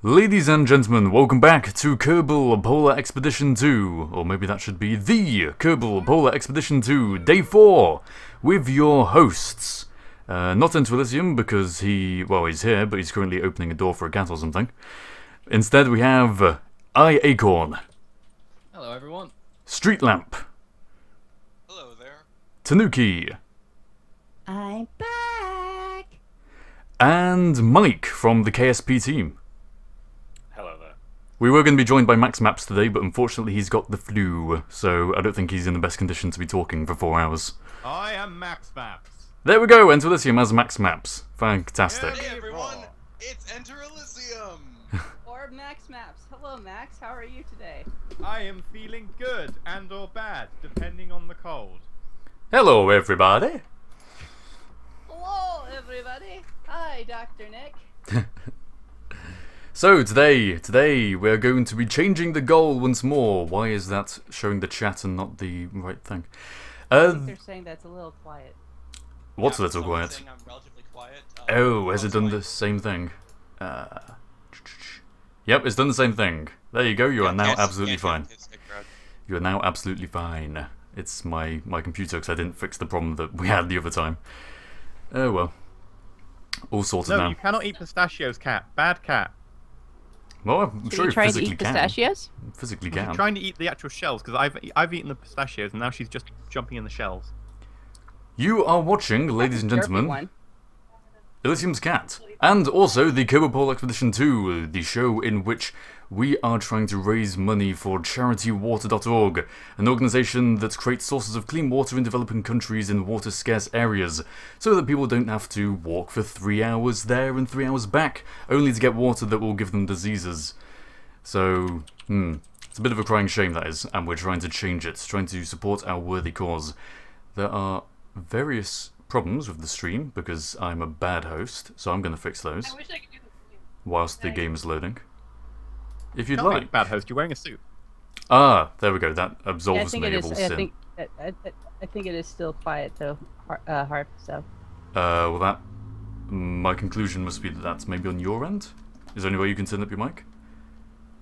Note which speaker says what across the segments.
Speaker 1: Ladies and gentlemen, welcome back to Kerbal Polar Expedition 2, or maybe that should be the Kerbal Polar Expedition 2, Day 4, with your hosts. Not into Elysium because he's here, but he's currently opening a door for a cat or something. Instead we have iAcorn.
Speaker 2: Hello everyone.
Speaker 1: Streetlamp.
Speaker 3: Hello there.
Speaker 1: Tanuki.
Speaker 4: I'm back!
Speaker 1: And Mike from the KSP team.
Speaker 5: Hello there.
Speaker 1: We were going to be joined by Max Maps today, but unfortunately he's got the flu, so I don't think he's in the best condition to be talking for 4 hours.
Speaker 6: I am Max Maps.
Speaker 1: There we go, Enter Elysium as Max Maps. Fantastic.
Speaker 3: Hey everyone, it's Enter Elysium!
Speaker 4: Or Max Maps. Hello Max, how are you today?
Speaker 6: I am feeling good and or bad, depending on the cold.
Speaker 1: Hello everybody.
Speaker 4: Hello everybody! Hi Dr. Nick.
Speaker 1: So today we're going to be changing the goal once more. Why is that showing the chat and not the right thing?
Speaker 4: I think they're saying that's a little quiet.
Speaker 1: What's a
Speaker 3: Yeah,
Speaker 1: little
Speaker 3: someone's
Speaker 1: quiet?
Speaker 3: saying I'm relatively quiet.
Speaker 1: Oh, has it done the same thing? Yep, it's done the same thing. There you go, you are now absolutely fine. You are now absolutely fine. It's my computer because I didn't fix the problem that we had the other time. Oh well. All sorted
Speaker 6: No,
Speaker 1: now.
Speaker 6: you cannot eat pistachios, cat. Bad cat.
Speaker 1: Well, I'm sure
Speaker 4: Are
Speaker 1: you
Speaker 4: you trying to
Speaker 1: physically
Speaker 4: eat
Speaker 1: can.
Speaker 4: pistachios?
Speaker 1: Physically
Speaker 6: She's
Speaker 1: can.
Speaker 6: trying to eat the actual shells, because I've eaten the pistachios, and now she's just jumping in the shells.
Speaker 1: You are watching, ladies and
Speaker 4: Jerky
Speaker 1: gentlemen,
Speaker 4: one.
Speaker 1: Elysium's Cat, and also the Kerbal Polar Expedition 2, the show in which we are trying to raise money for charitywater.org, an organisation that creates sources of clean water in developing countries in water-scarce areas, so that people don't have to walk for 3 hours there and 3 hours back, only to get water that will give them diseases. So, it's a bit of a crying shame, that is, and we're trying to change it, trying to support our worthy cause. There are various problems with the stream, because I'm a bad host, so I'm going to fix those whilst the game is loading. If you'd
Speaker 6: Not
Speaker 1: like.
Speaker 6: bad host, you're wearing a suit.
Speaker 1: Ah, there we go, that
Speaker 4: Yeah, I
Speaker 1: absolves
Speaker 4: think
Speaker 1: me
Speaker 4: it
Speaker 1: of
Speaker 4: is.
Speaker 1: all
Speaker 4: I
Speaker 1: sin.
Speaker 4: think it is still quiet though, Harv. So.
Speaker 1: Well that... my conclusion must be that that's maybe on your end? Is there any way you can turn up your mic?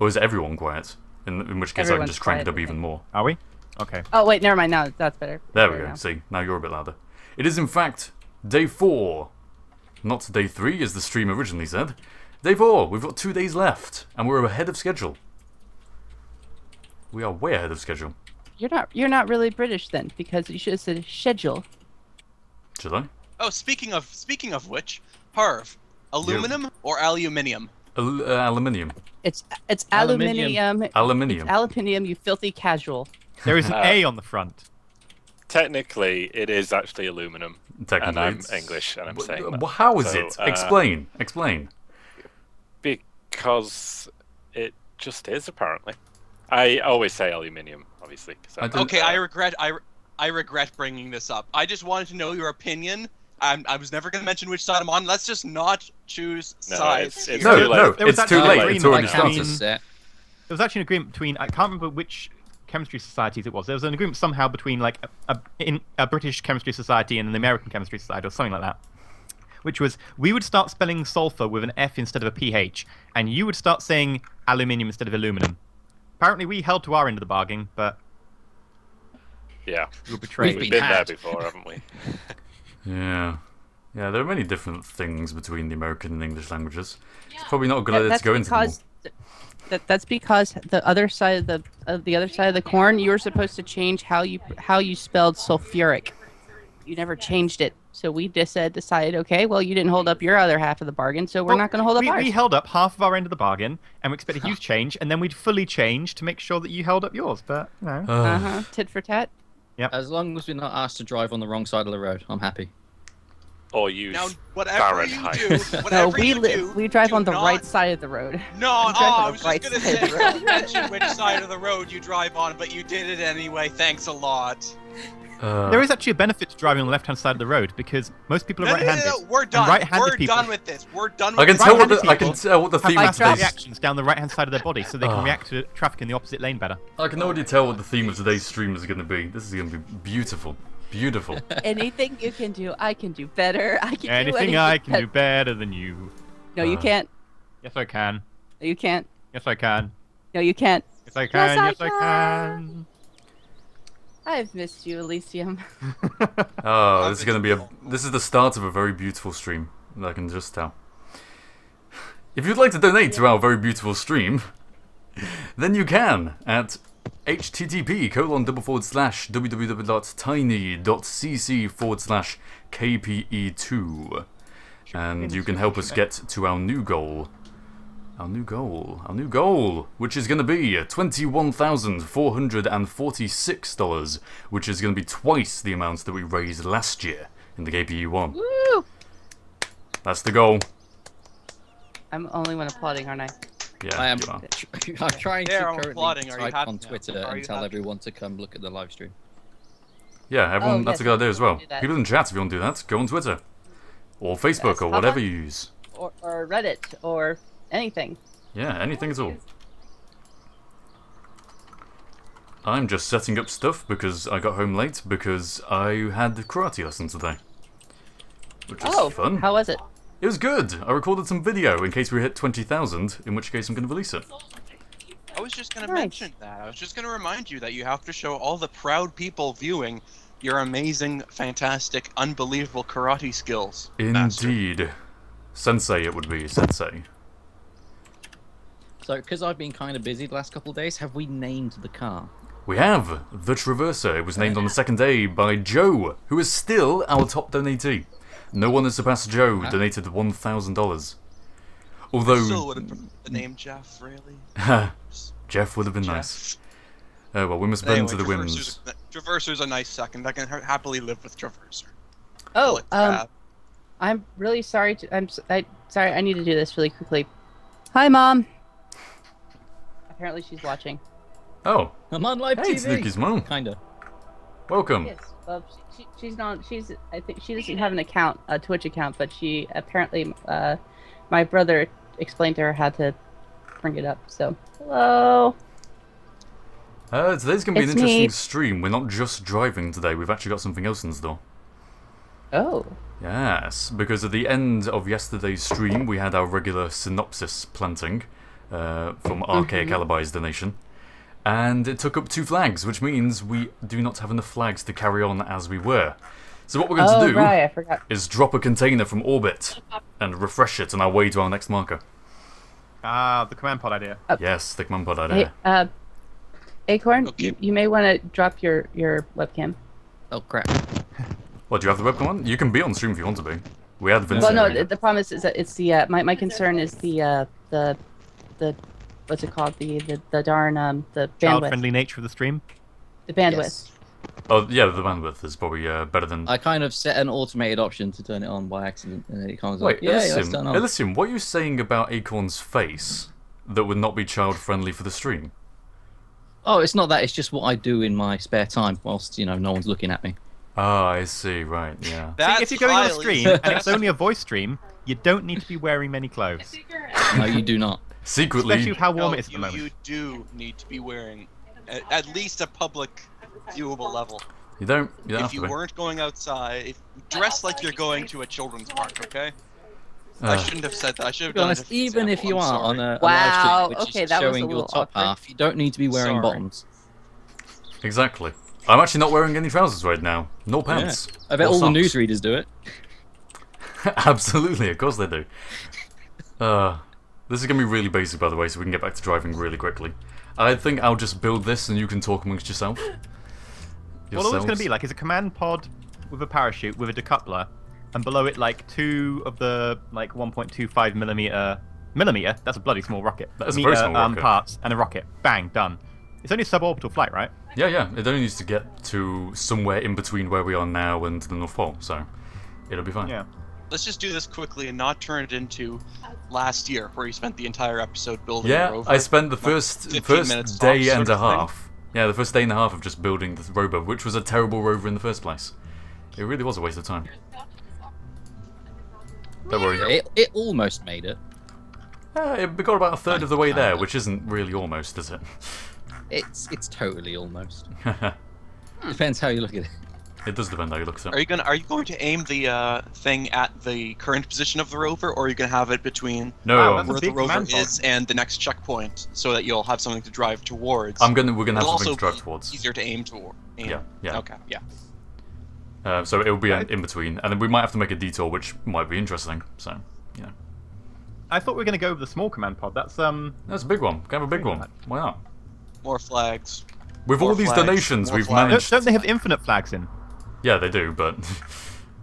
Speaker 1: Or is everyone quiet? In which case I can just crank it up even more.
Speaker 6: Are we? Okay.
Speaker 4: Oh wait, never mind. Now that's better.
Speaker 1: There we
Speaker 4: Better
Speaker 1: go,
Speaker 4: now.
Speaker 1: see, now you're a bit louder. It is in fact day 4, not day 3 as the stream originally said. Day 4, we've got 2 days left, and we're ahead of schedule. We are way ahead of schedule.
Speaker 4: You're not really British then, because you should have said schedule.
Speaker 1: Should I?
Speaker 3: Oh, speaking of which, Harv, aluminum or aluminium?
Speaker 1: Aluminium.
Speaker 4: It's
Speaker 2: Aluminium.
Speaker 4: aluminium.
Speaker 1: Aluminium.
Speaker 4: It's aluminium. You filthy casual.
Speaker 6: There is an A on the front.
Speaker 5: Technically, it is actually aluminum,
Speaker 1: Technically,
Speaker 5: and I'm
Speaker 1: it's-
Speaker 5: English, and I'm
Speaker 1: Well,
Speaker 5: saying that.
Speaker 1: well, how is
Speaker 5: So,
Speaker 1: it? Explain. Explain.
Speaker 5: Because it just is, apparently. I always say aluminium, obviously. 'cause
Speaker 1: I don't-
Speaker 3: Okay, I regret bringing this up. I just wanted to know your opinion. I was never going to mention which side I'm on. Let's just not choose
Speaker 5: No,
Speaker 3: sides.
Speaker 5: it's
Speaker 3: here.
Speaker 5: too late.
Speaker 1: No,
Speaker 6: There was
Speaker 1: it's too
Speaker 6: actually
Speaker 1: late.
Speaker 6: an
Speaker 1: It's already
Speaker 6: agreement
Speaker 1: started.
Speaker 6: between- There was actually an agreement between, I can't remember which chemistry societies it was. There was an agreement somehow between like a British chemistry society and an American chemistry society or something like that. Which was, we would start spelling sulfur with an F instead of a PH, and you would start saying aluminium instead of aluminum. Apparently we held to our end of the bargain, but
Speaker 5: Yeah,
Speaker 6: we were betrayed.
Speaker 5: we've been there before, haven't we?
Speaker 1: Yeah. Yeah, there are many different things between the American and English languages. It's probably not a good idea to go into them all.
Speaker 4: That's because the other side of the corn, you were supposed to change how you spelled sulfuric. You never changed it, so we just decided, okay, well you didn't hold up your other half of the bargain, so we're not going to hold up ours.
Speaker 6: We held up half of our end of the bargain, and we expected you to change, and then we'd fully change to make sure that you held up yours. But you know,
Speaker 4: Tit for tat.
Speaker 2: As long as we're not asked to drive on the wrong side of the road, I'm happy.
Speaker 5: Or use
Speaker 3: Now, whatever you
Speaker 5: Fahrenheit.
Speaker 3: do,
Speaker 4: No,
Speaker 3: whatever you do,
Speaker 4: we drive
Speaker 3: do
Speaker 4: on the
Speaker 3: not-
Speaker 4: right side of the road.
Speaker 3: No,
Speaker 4: We drive on
Speaker 3: I
Speaker 4: the
Speaker 3: was
Speaker 4: right
Speaker 3: just gonna
Speaker 4: side of
Speaker 3: say,
Speaker 4: the road.
Speaker 3: don't mention which side of the road you drive on, but you did it anyway. Thanks a lot.
Speaker 6: there is actually a benefit to driving on the left-hand side of the road because most people are right-handed.
Speaker 3: No, we're
Speaker 6: And
Speaker 3: done.
Speaker 6: right-handed
Speaker 3: We're
Speaker 6: people
Speaker 3: done with this. We're done with
Speaker 1: I can
Speaker 3: this.
Speaker 1: tell what
Speaker 6: right-handed
Speaker 1: I can
Speaker 6: people
Speaker 1: tell what the
Speaker 6: have
Speaker 1: theme of
Speaker 6: faster
Speaker 1: today's.
Speaker 6: reactions down the right-hand side of their body, so they can react to traffic in the opposite lane better.
Speaker 1: I can already tell what the theme of today's stream is going to be. This is going to be beautiful, beautiful.
Speaker 4: Anything you can do, I can do better. I can do
Speaker 6: Anything
Speaker 4: anything
Speaker 6: I can
Speaker 4: better.
Speaker 6: do better than you.
Speaker 4: No, you can't.
Speaker 6: Yes, I can.
Speaker 4: You can't.
Speaker 6: Yes, I can.
Speaker 4: No, you can't.
Speaker 6: Yes, I can.
Speaker 4: Yes,
Speaker 6: Yes,
Speaker 4: I
Speaker 6: I can.
Speaker 4: I've missed you, Elysium.
Speaker 1: Oh, this is gonna be a. This is the start of a very beautiful stream. I can just tell. If you'd like to donate to our very beautiful stream, then you can at http://www.tiny.cc/KPE2, and you can help us get to our new goal. Our new goal, which is going to be $21,446, which is going to be twice the amount that we raised last year in the KPE1.
Speaker 4: Woo!
Speaker 1: That's the goal.
Speaker 4: I'm the only one applauding, aren't I?
Speaker 1: Yeah,
Speaker 2: I am.
Speaker 1: you are.
Speaker 2: I'm trying to
Speaker 3: There, I'm
Speaker 2: currently
Speaker 3: applauding. Are you
Speaker 2: type
Speaker 3: happy
Speaker 2: on
Speaker 3: now?
Speaker 2: Twitter
Speaker 3: Are
Speaker 2: and
Speaker 3: you
Speaker 2: tell
Speaker 3: happy?
Speaker 2: everyone to come look at the live stream.
Speaker 1: Yeah, everyone, that's
Speaker 4: yes,
Speaker 1: a good idea as well.
Speaker 4: do that.
Speaker 1: People in chat, if you want to do that, go on Twitter. Or Facebook,
Speaker 4: Yes,
Speaker 1: or
Speaker 4: how
Speaker 1: whatever
Speaker 4: about-
Speaker 1: you use.
Speaker 4: Or Reddit, or anything.
Speaker 1: Yeah, anything at all. I'm just setting up stuff because I got home late because I had karate lessons today. Which was fun.
Speaker 4: How was it?
Speaker 1: It was good. I recorded some video in case we hit 20,000, in which case I'm going to release it.
Speaker 3: I was just gonna
Speaker 4: Nice.
Speaker 3: mention that. I was just gonna remind you that you have to show all the proud people viewing your amazing, fantastic, unbelievable karate skills. Master.
Speaker 1: Indeed. Sensei it would be, sensei.
Speaker 2: So, because I've been kind of busy the last couple of days, have we named the car?
Speaker 1: We have the Traverser. It was named on the second day by Joe, who is still our top donatee. No one has surpassed Joe, who donated $1,000. Although...
Speaker 3: Still would have preferred the name Jeff, really.
Speaker 1: Jeff would have been nice. Well, we must bend
Speaker 3: Anyway,
Speaker 1: to the winds.
Speaker 3: Traverser's a nice second. I can happily live with Traverser.
Speaker 4: Oh,
Speaker 3: Holy crap.
Speaker 4: I'm really sorry to. Sorry. I need to do this really quickly. Hi, Mom. Apparently, she's watching.
Speaker 1: Oh,
Speaker 2: I'm on live
Speaker 1: hey, it's
Speaker 2: TV.
Speaker 1: Nuki's mom.
Speaker 2: Kinda.
Speaker 1: Welcome.
Speaker 4: Yes. Well, she's not. I think she doesn't have an account, a Twitch account, but she apparently. My brother explained to her how to bring it up. So, hello.
Speaker 1: Today's going to be an
Speaker 4: It's
Speaker 1: interesting
Speaker 4: me.
Speaker 1: stream. We're not just driving today, we've actually got something else in store.
Speaker 4: Oh.
Speaker 1: Yes, because at the end of yesterday's stream, we had our regular synopsis planting from Archaic Alibi's donation. And it took up 2 flags, which means we do not have enough flags to carry on as we were. So what we're going to do
Speaker 4: Right. I forgot.
Speaker 1: is drop a container from orbit and refresh it on our way to our next marker.
Speaker 6: Ah, the command pod idea.
Speaker 1: Yes, the command pod
Speaker 4: Hey,
Speaker 1: idea.
Speaker 4: Acorn,
Speaker 3: Okay.
Speaker 4: you may want to drop your webcam.
Speaker 2: Oh crap.
Speaker 1: What, do you have the webcam on? You can be on stream if you want to be. We had Vincent.
Speaker 4: Well, no.
Speaker 1: doing it.
Speaker 4: The problem is that it's the my concern is the what's it called, the darn the bandwidth.
Speaker 6: Child-friendly nature of the stream.
Speaker 4: The bandwidth.
Speaker 2: Yes.
Speaker 1: Oh, yeah, the bandwidth is probably better than...
Speaker 2: I kind of set an automated option to turn it on by accident, and then it comes
Speaker 1: Wait,
Speaker 2: like, yeah, let's
Speaker 1: Elysium,
Speaker 2: turn on.
Speaker 1: Elysium, what are you saying about Acorn's face that would not be child-friendly for the stream?
Speaker 2: Oh, it's not that. It's just what I do in my spare time, whilst no one's looking at me.
Speaker 1: Ah, I see, right, yeah.
Speaker 3: That's
Speaker 6: See, if you're going on a
Speaker 3: highly
Speaker 6: stream and it's only a voice stream, you don't need to be wearing many clothes.
Speaker 2: No, you do not.
Speaker 1: Secretly,
Speaker 6: Especially with how warm
Speaker 3: No,
Speaker 6: it is at the moment.
Speaker 3: you do need to be wearing at least a public viewable level.
Speaker 1: you don't
Speaker 3: If
Speaker 1: have
Speaker 3: you
Speaker 1: to be.
Speaker 3: weren't going outside, dress like you're going to a children's park, okay? I shouldn't have said that. I should have
Speaker 2: To be
Speaker 3: done a
Speaker 2: honest,
Speaker 3: different
Speaker 2: even if
Speaker 3: example.
Speaker 2: you
Speaker 3: I'm
Speaker 2: are on
Speaker 3: sorry.
Speaker 2: a
Speaker 4: Wow,
Speaker 2: live stream which
Speaker 4: okay,
Speaker 2: is
Speaker 4: that was a
Speaker 2: showing your
Speaker 4: little
Speaker 2: top
Speaker 4: awkward.
Speaker 2: half, you don't need to be wearing
Speaker 3: Sorry.
Speaker 2: bottoms.
Speaker 1: Exactly. I'm actually not wearing any trousers right now. No pants.
Speaker 2: I bet
Speaker 1: Or
Speaker 2: all the
Speaker 1: socks.
Speaker 2: newsreaders do it.
Speaker 1: Absolutely, of course they do. This is going to be really basic, by the way, so we can get back to driving really quickly. I think I'll just build this and you can talk amongst yourself.
Speaker 6: Well, all it's going to
Speaker 1: Yourselves.
Speaker 6: be like is a command pod with a parachute with a decoupler, and below it like 2 of the like 1.25 millimeter. That's a bloody small rocket.
Speaker 1: That's a very small rocket.
Speaker 6: Parts and a rocket. Bang, done. It's only a suborbital flight, right?
Speaker 1: Yeah, it only needs to get to somewhere in between where we are now and the North Pole, so it'll be fine.
Speaker 6: Yeah.
Speaker 3: Let's just do this quickly and not turn it into last year, where you spent the entire episode building a
Speaker 1: Yeah,
Speaker 3: rover.
Speaker 1: I spent the
Speaker 3: Like
Speaker 1: first
Speaker 3: 15 minutes
Speaker 1: day
Speaker 3: tops
Speaker 1: and
Speaker 3: sort
Speaker 1: a
Speaker 3: of thing.
Speaker 1: half. Yeah, the first day and a half of just building the rover, which was a terrible rover in the first place. It really was a waste of time. Don't worry.
Speaker 2: It almost made it.
Speaker 1: We got about a third of the way there, which isn't really almost, is it?
Speaker 2: It's totally almost. Depends how you look at it.
Speaker 1: It does depend how you look at
Speaker 3: Are
Speaker 1: it.
Speaker 3: you going to aim the thing at the current position of the rover, or are you going to have it between
Speaker 1: No,
Speaker 6: That's a
Speaker 3: where the
Speaker 6: big
Speaker 3: rover
Speaker 6: command pod.
Speaker 3: is and the next checkpoint, so that you'll have something to drive towards?
Speaker 1: we're gonna have
Speaker 3: It'll
Speaker 1: something
Speaker 3: also
Speaker 1: to drive
Speaker 3: be
Speaker 1: towards.
Speaker 3: easier to aim toward.
Speaker 1: Yeah, yeah.
Speaker 3: Okay, yeah.
Speaker 1: So it'll be in between, and then we might have to make a detour, which might be interesting. So, you know,
Speaker 6: I thought we were going to go with the small command pod. That's
Speaker 1: that's a big one. Kind of a big one. Why not?
Speaker 3: More flags.
Speaker 1: With
Speaker 3: More
Speaker 1: all these
Speaker 3: flags,
Speaker 1: donations,
Speaker 3: more
Speaker 1: we've
Speaker 3: flags.
Speaker 1: managed.
Speaker 6: don't they have infinite flags in?
Speaker 1: Yeah, they do, but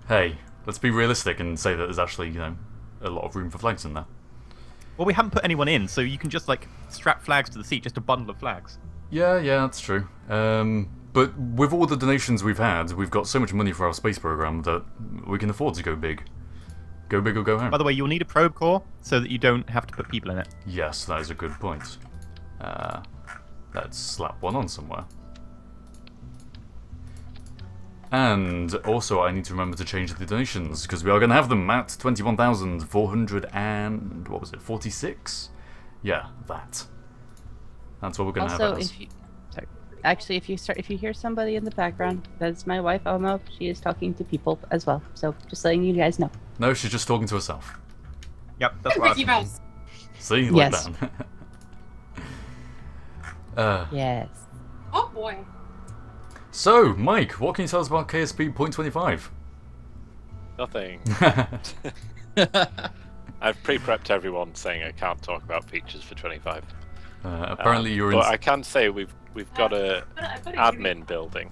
Speaker 1: hey, let's be realistic and say that there's actually, you know, a lot of room for flags in there.
Speaker 6: Well, we haven't put anyone in, so you can just like strap flags to the seat, just a bundle of flags.
Speaker 1: Yeah, that's true. But with all the donations we've had, we've got so much money for our space program that we can afford to go big. Go big or go home.
Speaker 6: By the way, you'll need a probe core so that you don't have to put people in it.
Speaker 1: Yes, that is a good point. Let's slap one on somewhere. And also, I need to remember to change the donations because we are going to have them at 21,400 and what was it? 46? Yeah, that. That's what we're going to have.
Speaker 4: Also,
Speaker 1: It as.
Speaker 4: if you, sorry, actually, if you hear somebody in the background, that's my wife. I'll know she is talking to people as well. So just letting you guys know.
Speaker 1: No, she's just talking to herself.
Speaker 6: Yep, that's what I was
Speaker 7: Mickey
Speaker 6: thinking.
Speaker 7: Mouse.
Speaker 1: See,
Speaker 4: Yes.
Speaker 1: like that.
Speaker 4: Yes.
Speaker 7: Oh boy.
Speaker 1: So, Mike, what can you tell us about KSP.25?
Speaker 5: Nothing. I've pre-prepped everyone saying I can't talk about features for 25.
Speaker 1: Apparently, you're in.
Speaker 5: But I can say we've got a
Speaker 7: I put it
Speaker 5: admin building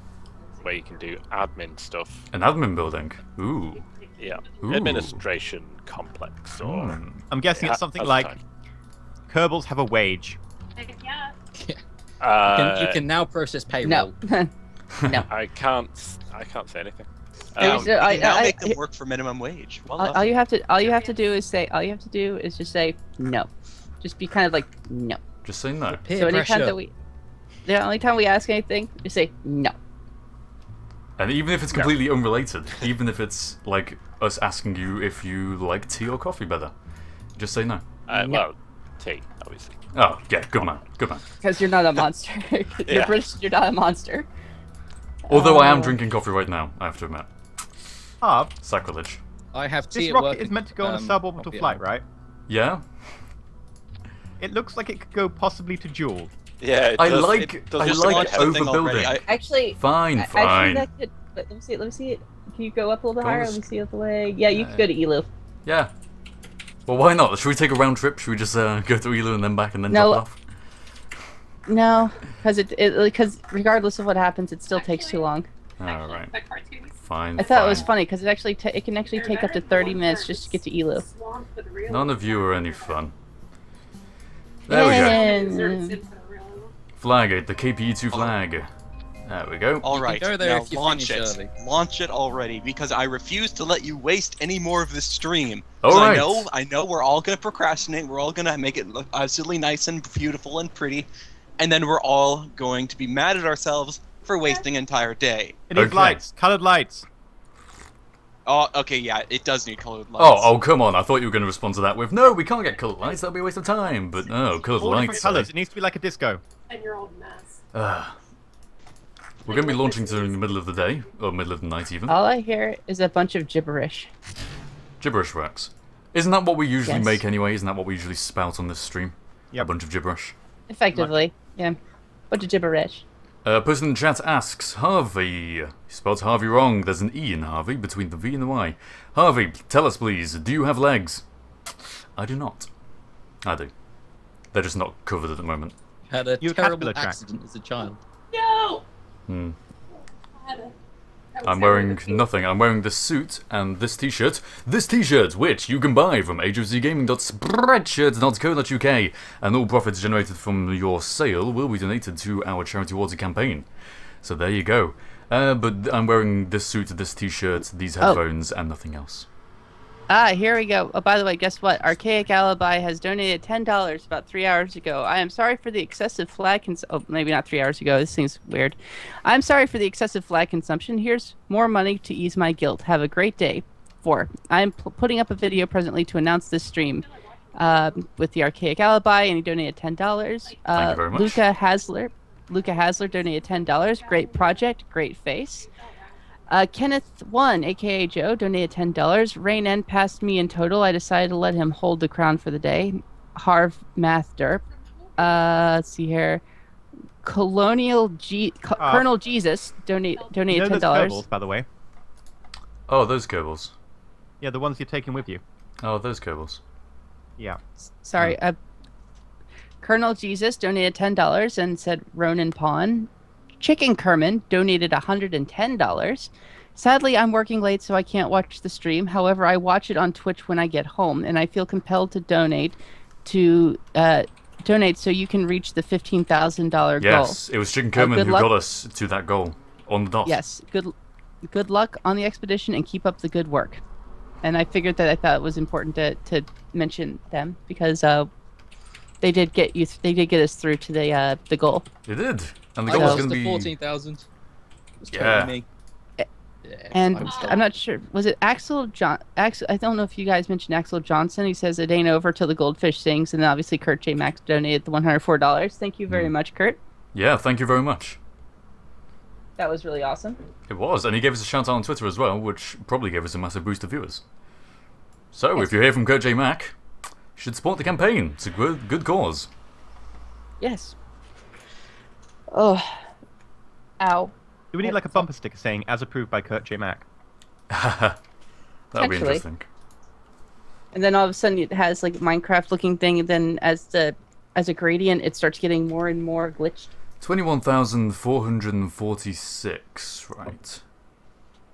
Speaker 5: where you can do admin stuff.
Speaker 1: An admin building. Ooh.
Speaker 5: Yeah,
Speaker 1: Ooh.
Speaker 5: administration complex or.
Speaker 1: Hmm.
Speaker 6: I'm guessing
Speaker 5: Yeah,
Speaker 6: it's something
Speaker 5: that's
Speaker 6: like
Speaker 5: fine.
Speaker 6: Kerbals have a wage.
Speaker 7: Yeah.
Speaker 2: You can now process payroll.
Speaker 4: No. No.
Speaker 5: I can't say anything.
Speaker 4: There's-
Speaker 3: You can now
Speaker 4: I-
Speaker 3: make them work for minimum wage. Well done.
Speaker 4: All you have to do is just say no. Just be kind of like no.
Speaker 1: Just say no.
Speaker 2: Peer
Speaker 4: So anytime
Speaker 2: pressure.
Speaker 4: the only time we ask anything, just say no.
Speaker 1: And even if it's completely unrelated, even if it's like us asking you if you like tea or coffee better, just say no.
Speaker 4: No.
Speaker 5: Well, tea, obviously.
Speaker 1: Oh, yeah, good man, good man.
Speaker 4: Because you're not a monster. You're
Speaker 5: Yeah.
Speaker 4: British. You're not a monster.
Speaker 1: Although I am
Speaker 4: Oh.
Speaker 1: drinking coffee right now, I have to admit.
Speaker 6: Harv,
Speaker 1: Sacrilege.
Speaker 2: I have tea
Speaker 6: this
Speaker 2: at
Speaker 6: rocket
Speaker 2: work.
Speaker 6: is meant to go on a suborbital
Speaker 2: coffee at
Speaker 6: flight,
Speaker 2: home.
Speaker 6: right?
Speaker 1: Yeah?
Speaker 6: It looks like it could go possibly to Joule.
Speaker 5: Yeah, it
Speaker 1: I
Speaker 5: does,
Speaker 1: like-
Speaker 5: it does
Speaker 1: I
Speaker 5: look
Speaker 1: like
Speaker 5: like
Speaker 3: Launched the thing already.
Speaker 1: overbuilding.
Speaker 4: Actually,
Speaker 1: Fine,
Speaker 4: actually
Speaker 1: fine.
Speaker 4: that could. But let me see it. Can you go up a little bit
Speaker 1: Go
Speaker 4: higher?
Speaker 1: on,
Speaker 4: Let me see the leg. Yeah, you
Speaker 1: Yeah,
Speaker 4: could go to Elu.
Speaker 1: Yeah. Well, why not? Should we take a round trip? Should we just go to Elu and then back and then
Speaker 4: No.
Speaker 1: top it off?
Speaker 4: No, because regardless of what happens, it still takes too long.
Speaker 1: Alright.
Speaker 7: The cartoons.
Speaker 1: Fine,
Speaker 4: I thought it was
Speaker 1: fine.
Speaker 4: funny because it can actually take up to 30 minutes just to get to Elu.
Speaker 7: Swamp for the real.
Speaker 1: None of you are any fun. There we go.
Speaker 7: Deserts in for the real.
Speaker 1: Flag, the KPE2 flag. There we go.
Speaker 3: All right,
Speaker 2: go there
Speaker 3: now
Speaker 2: if you
Speaker 3: launch
Speaker 2: finish
Speaker 3: it.
Speaker 2: early.
Speaker 3: Launch it already, because I refuse to let you waste any more of this stream.
Speaker 1: All
Speaker 3: 'Cause
Speaker 1: right.
Speaker 3: I know we're all gonna procrastinate. We're all gonna make it look absolutely nice and beautiful and pretty, and then we're all going to be mad at ourselves for wasting an entire day.
Speaker 6: It needs
Speaker 1: Okay.
Speaker 6: lights, coloured lights.
Speaker 3: Oh, okay, yeah, it does need colored lights.
Speaker 1: Oh, come on. I thought you were going to respond to that with, no, we can't get coloured lights. That'll be a waste of time. But no, coloured
Speaker 6: All different
Speaker 1: lights.
Speaker 6: colours. It needs to be like a disco.
Speaker 7: And your old mess.
Speaker 1: We're going to be launching during the middle of the day, or middle of the night even.
Speaker 4: All I hear is a bunch of gibberish.
Speaker 1: Gibberish works. Isn't that what we usually
Speaker 4: Yes.
Speaker 1: make anyway? Isn't that what we usually spout on this stream?
Speaker 6: Yep.
Speaker 1: A bunch of gibberish.
Speaker 4: Effectively, yeah. Bunch of gibberish.
Speaker 1: Person in the chat asks, Harvey. He spelled Harvey wrong. There's an E in Harvey between the V and the Y. Harvey, tell us please, do you have legs? I do not. I do. They're just not covered at the moment.
Speaker 2: Had a
Speaker 6: You have
Speaker 2: terrible
Speaker 6: caterpillar track.
Speaker 2: accident as a child.
Speaker 7: No!
Speaker 1: Hmm.
Speaker 7: I had a- that was
Speaker 1: I'm wearing
Speaker 7: terrible.
Speaker 1: nothing. I'm wearing this suit and this t-shirt. This t-shirt, which you can buy from HOCgaming.spreadshirt.co.uk, and all profits generated from your sale will be donated to our charity water campaign. So there you go. But I'm wearing this suit, this t-shirt, these headphones, and nothing else.
Speaker 4: Here we go. Oh, by the way, guess what? Archaic Alibi has donated $10 about 3 hours ago. I am sorry for the excessive flag oh, maybe not 3 hours ago. This seems weird. I'm sorry for the excessive flag consumption. Here's more money to ease my guilt. Have a great day. 4. I am putting up a video presently to announce this stream with the Archaic Alibi, and he donated $10.
Speaker 1: Thank you very much.
Speaker 4: Luca Hasler donated $10. Great project, great face. Kenneth1, aka Joe, donated $10. Rain N passed me in total. I decided to let him hold the crown for the day. Harv Math Derp. Let's see here. Colonial Colonel Jesus donated
Speaker 6: You know those
Speaker 4: $10.
Speaker 6: Kerbals, by the way.
Speaker 1: Oh, those Kerbals.
Speaker 6: Yeah, the ones you're taking with you.
Speaker 1: Oh, those Kerbals.
Speaker 6: Yeah.
Speaker 4: Sorry, Colonel Jesus donated $10 and said Ronan Pawn. Chicken Kerman donated $110. Sadly, I'm working late, so I can't watch the stream. However, I watch it on Twitch when I get home, and I feel compelled to donate so you can reach the $15,000 goal.
Speaker 1: Yes, it was Chicken Kerman who
Speaker 4: luck.
Speaker 1: got us to that goal on the dot.
Speaker 4: Yes, good luck on the expedition and keep up the good work. And I figured that I thought it was important to mention them because they did get us through to the goal.
Speaker 1: It did, and the
Speaker 2: I
Speaker 1: goal was
Speaker 2: lost
Speaker 1: going to
Speaker 2: to
Speaker 1: be
Speaker 2: 14,000.
Speaker 1: Yeah.
Speaker 2: Me.
Speaker 4: And
Speaker 2: I'm
Speaker 4: I'm not sure. Was it Axel John? I don't know if you guys mentioned Axel Johnson. He says it ain't over till the goldfish sings. And then obviously Kurt J. Max donated the $104. Thank you very much, Kurt.
Speaker 1: Yeah, thank you very much.
Speaker 4: That was really awesome.
Speaker 1: It was, and he gave us a shout out on Twitter as well, which probably gave us a massive boost of viewers. So,
Speaker 4: Yes.
Speaker 1: if you hear from Kurt J. Mac, you should support the campaign. It's a good cause.
Speaker 4: Yes. Oh. Ow.
Speaker 6: Do we need like a bumper sticker saying "as approved by Kurt J. Mac"?
Speaker 1: That would be
Speaker 4: Actually.
Speaker 1: interesting.
Speaker 4: And then all of a sudden it has like Minecraft looking thing, and then as a gradient it starts getting more and more glitched.
Speaker 1: 21,446, right.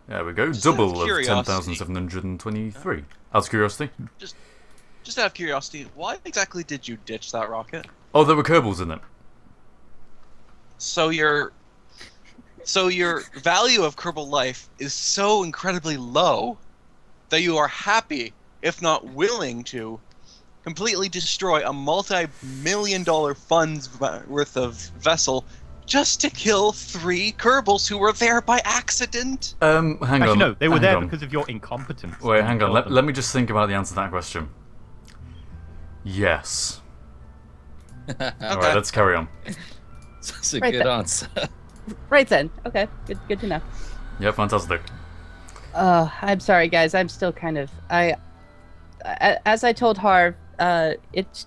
Speaker 1: There we go, double of
Speaker 3: curiosity.
Speaker 1: 10,723. Out of curiosity?
Speaker 3: Just out of curiosity, why exactly did you ditch that rocket?
Speaker 1: Oh, there were Kerbals in it.
Speaker 3: So your value of Kerbal life is so incredibly low that you are happy, if not willing to, completely destroy a multi-million-dollar funds worth of vessel just to kill 3 Kerbals who were there by accident.
Speaker 1: Hang on.
Speaker 6: Actually, no, they were
Speaker 1: hang
Speaker 6: there
Speaker 1: on.
Speaker 6: because of your incompetence.
Speaker 1: Wait, hang on. Let me just think about the answer to that question. Yes. Alright, let's carry on.
Speaker 2: That's a
Speaker 4: Right
Speaker 2: good
Speaker 4: there.
Speaker 2: answer.
Speaker 4: Right then. Okay. Good to know.
Speaker 1: Yeah, fantastic.
Speaker 4: I'm sorry, guys. I'm still kind of as I told Harv, it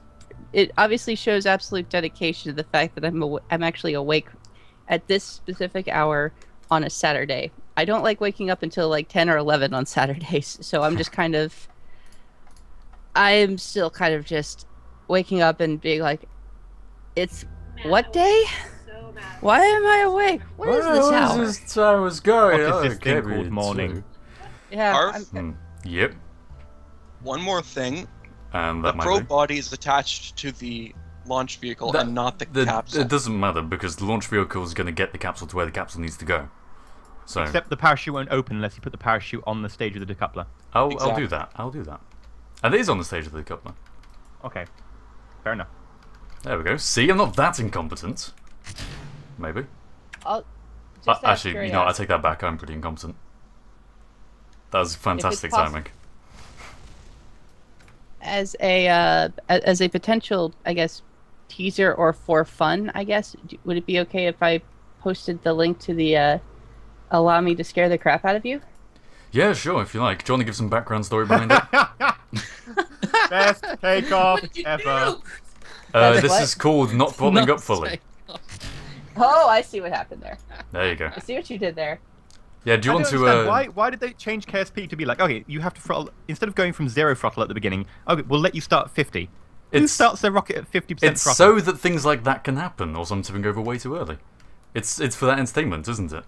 Speaker 4: obviously shows absolute dedication to the fact that I'm actually awake at this specific hour on a Saturday. I don't like waking up until like 10 or 11 on Saturdays, so I'm just I'm still kind of just waking up and being like, it's what day?
Speaker 7: So mad.
Speaker 4: Why am I awake? What is this hour?
Speaker 1: This time was going?
Speaker 6: What is this thing
Speaker 1: KPE2.
Speaker 6: called morning?
Speaker 4: Yeah,
Speaker 3: Harv?
Speaker 1: Yep.
Speaker 3: One more thing,
Speaker 1: And
Speaker 3: the
Speaker 1: that might
Speaker 3: probe
Speaker 1: be.
Speaker 3: body is attached to the launch vehicle and not the capsule.
Speaker 1: It doesn't matter because the launch vehicle is going to get the capsule to where the capsule needs to go. So
Speaker 6: Except the parachute won't open unless you put the parachute on the stage of the decoupler.
Speaker 1: I'll do
Speaker 3: Exactly.
Speaker 1: that. I'll do that. And it is on the stage of the decoupler.
Speaker 6: Okay, fair enough.
Speaker 1: There we go. See, I'm not that incompetent. Maybe.
Speaker 4: I'll just out of
Speaker 1: Actually, you know, I
Speaker 4: curiosity.
Speaker 1: take that back. I'm pretty incompetent. That was fantastic
Speaker 4: possi-
Speaker 1: timing.
Speaker 4: As a potential, I guess, teaser or for fun, I guess, would it be okay if I posted the link to the allow me to scare the crap out of you?
Speaker 1: Yeah, sure, if you like. Do you want to give some background story behind it?
Speaker 6: Best takeoff
Speaker 7: What did you
Speaker 6: ever.
Speaker 7: do?
Speaker 4: That's
Speaker 1: This
Speaker 4: what?
Speaker 1: is called not throttling
Speaker 2: Not
Speaker 1: up fully.
Speaker 2: take off.
Speaker 4: Oh, I see what happened there.
Speaker 1: There you go.
Speaker 4: I see what you did there.
Speaker 1: Yeah, do you
Speaker 6: I
Speaker 1: want
Speaker 6: don't
Speaker 1: to...
Speaker 6: understand, why did they change KSP to be like, okay, you have to throttle, instead of going from 0 throttle at the beginning, okay, we'll let you start at 50. Who
Speaker 1: It's-
Speaker 6: starts their rocket at 50%
Speaker 1: It's
Speaker 6: throttle?
Speaker 1: so that things like that can happen, or some tipping over way too early. It's for that entertainment, isn't it?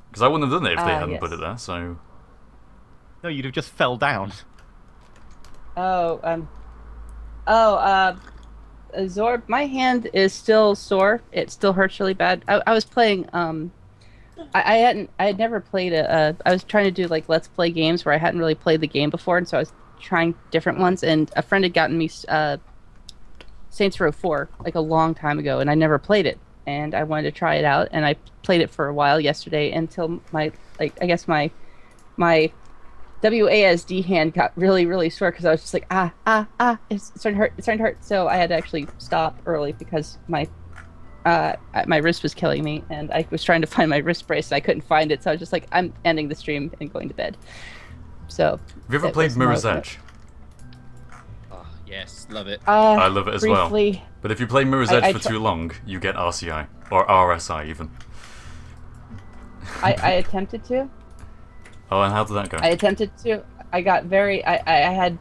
Speaker 1: Because I wouldn't have done it if they hadn't
Speaker 4: yes.
Speaker 1: put it there, so...
Speaker 6: No, you'd have just fell down.
Speaker 4: Zorb, my hand is still sore. It still hurts really bad. I was playing, I had never played I was trying to do like Let's Play games where I hadn't really played the game before, and so I was trying different ones, and a friend had gotten me, Saints Row 4, like a long time ago, and I never played it, and I wanted to try it out, and I played it for a while yesterday until my WASD hand got really, really sore because I was just like, it's starting to hurt, it's starting to hurt. So I had to actually stop early because my my wrist was killing me, and I was trying to find my wrist brace, and I couldn't find it. So I was just like, I'm ending the stream and going to bed. So.
Speaker 1: Have you ever played Mirror's Edge?
Speaker 2: Oh, yes, love it.
Speaker 1: I love it as
Speaker 4: briefly,
Speaker 1: well. But if you play Mirror's Edge for too long, you get RCI or RSI even.
Speaker 4: I attempted to.
Speaker 1: Oh, and how did that go?
Speaker 4: I attempted to. I got very. I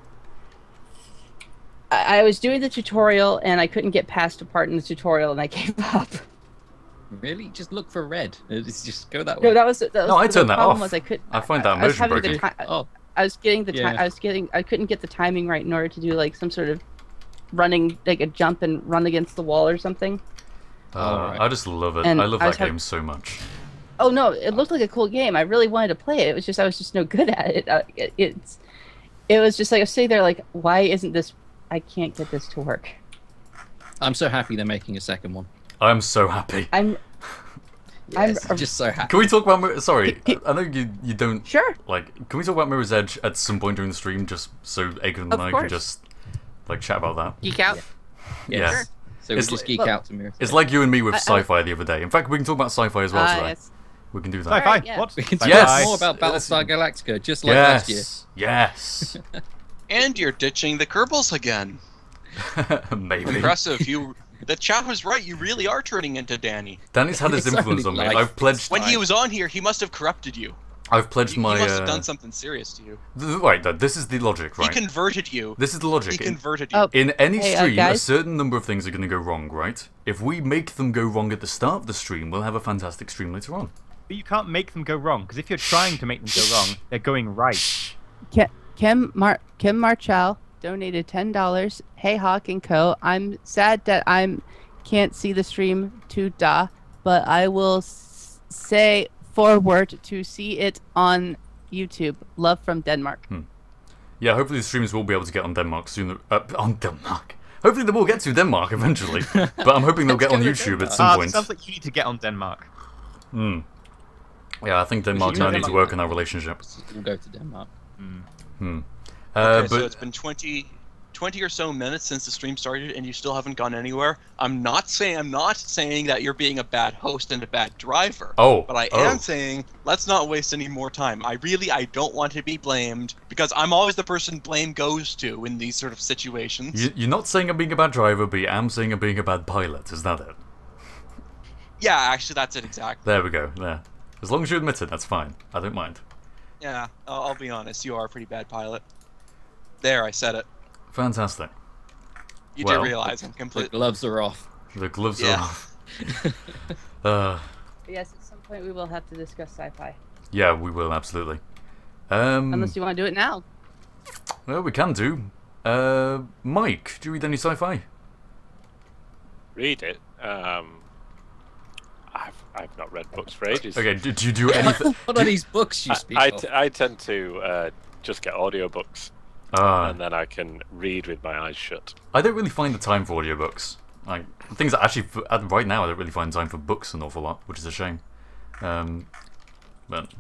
Speaker 4: was doing the tutorial and I couldn't get past a part in the tutorial and I gave up.
Speaker 2: Really? Just look for red. It's just go that way.
Speaker 4: No, that was
Speaker 1: No, I turned that
Speaker 4: problem
Speaker 1: off.
Speaker 4: Was
Speaker 1: I find that immersion broken.
Speaker 4: I was getting the
Speaker 2: Yeah.
Speaker 4: I couldn't get the timing right in order to do like some sort of running, like a jump and run against the wall or somthing.
Speaker 2: Right.
Speaker 1: I just love it.
Speaker 4: And
Speaker 1: I love
Speaker 4: I was
Speaker 1: that game so much.
Speaker 4: Oh no, it looked like a cool game. I really wanted to play it. It was just I was just no good at it. It was just like I was sitting there like, why isn't this? I can't get this to work.
Speaker 2: I'm so happy they're making a second one.
Speaker 1: I'm so happy.
Speaker 2: Yes, I'm just so happy.
Speaker 1: Can we talk about Sorry, I know you don't.
Speaker 4: Sure.
Speaker 1: Like, can we talk about Mirror's Edge at some point during the stream, just so Acorn and
Speaker 4: Of
Speaker 1: I
Speaker 4: course.
Speaker 1: can just like chat about that?
Speaker 4: Geek out.
Speaker 1: Yeah.
Speaker 2: Yes. So we
Speaker 1: It's
Speaker 2: just
Speaker 1: like-
Speaker 2: geek
Speaker 4: Look,
Speaker 2: out to Mirror's
Speaker 1: It's
Speaker 2: Edge.
Speaker 1: like you and me with sci-fi the other day. In fact, we can talk about sci-fi as well today.
Speaker 4: Yes.
Speaker 1: We can do that.
Speaker 6: Sci-fi.
Speaker 4: Alright, yeah.
Speaker 6: What?
Speaker 2: We can talk
Speaker 1: Yes.
Speaker 2: more about Battlestar Galactica, just like last year.
Speaker 1: Yes.
Speaker 3: And you're ditching the Kerbals again.
Speaker 1: Yes. Maybe.
Speaker 3: Impressive. The chat was right. You really are turning into Danny.
Speaker 1: Danny's had his
Speaker 2: It's
Speaker 1: influence on
Speaker 2: only
Speaker 1: me.
Speaker 2: like
Speaker 1: I've pledged.
Speaker 3: When he was on here, he must have corrupted you.
Speaker 1: I've pledged
Speaker 3: He
Speaker 1: my.
Speaker 3: must have done something serious to you.
Speaker 1: Right. This is the logic, right?
Speaker 3: He converted you.
Speaker 1: This is the
Speaker 3: He
Speaker 1: logic.
Speaker 3: converted you.
Speaker 4: Oh.
Speaker 1: In any
Speaker 4: Hey,
Speaker 1: stream, a
Speaker 4: guys.
Speaker 1: certain number of things are going to go wrong, right? If we make them go wrong at the start of the stream, we'll have a fantastic stream later on.
Speaker 6: But you can't make them go wrong, because if you're trying to make them go wrong, they're going right.
Speaker 4: Kim Marchell donated $10. Hey Hawk and Co. I'm sad that can't see the stream but I will say forward to see it on YouTube. Love from Denmark.
Speaker 1: Yeah, hopefully the streams will be able to get on Denmark sooner. On Denmark. Hopefully they will get to Denmark eventually. But I'm hoping they'll get on YouTube at some
Speaker 6: It
Speaker 1: point.
Speaker 6: sounds like you need to get on Denmark.
Speaker 1: Yeah, I think Denmark and I need to work on our relationship.
Speaker 2: We'll go to Denmark.
Speaker 3: Okay, so
Speaker 1: But
Speaker 3: it's been 20 or so minutes since the stream started, and you still haven't gone anywhere. I'm not saying that you're being a bad host and a bad driver. But I am saying let's not waste any more time. I don't want to be blamed because I'm always the person blame goes to in these sort of situations.
Speaker 1: You're not saying I'm being a bad driver, but I am saying I'm being a bad pilot. Is that it?
Speaker 3: Yeah, actually, that's it exactly.
Speaker 1: There we go. There. As long as you admit it, that's fine. I don't mind.
Speaker 3: Yeah, I'll be honest. You are a pretty bad pilot. There, I said it.
Speaker 1: Fantastic.
Speaker 3: You
Speaker 1: Well,
Speaker 3: did realize I'm
Speaker 2: The
Speaker 3: completely.
Speaker 2: gloves are off.
Speaker 1: The gloves
Speaker 3: Yeah.
Speaker 1: are off.
Speaker 4: Yes, at some point we will have to discuss sci-fi.
Speaker 1: Yeah, we will, absolutely.
Speaker 4: Unless you want to do it now.
Speaker 1: Well, we can do. Mike, do you read any sci-fi?
Speaker 5: Read it. I've not read books for ages.
Speaker 1: Okay, do you do anything?
Speaker 2: What are these books you speak of?
Speaker 5: I tend to just get audiobooks, and then I can read with my eyes shut.
Speaker 1: I don't really find the time for audiobooks. Like things that actually, right now, I don't really find time for books an awful lot, which is a shame. But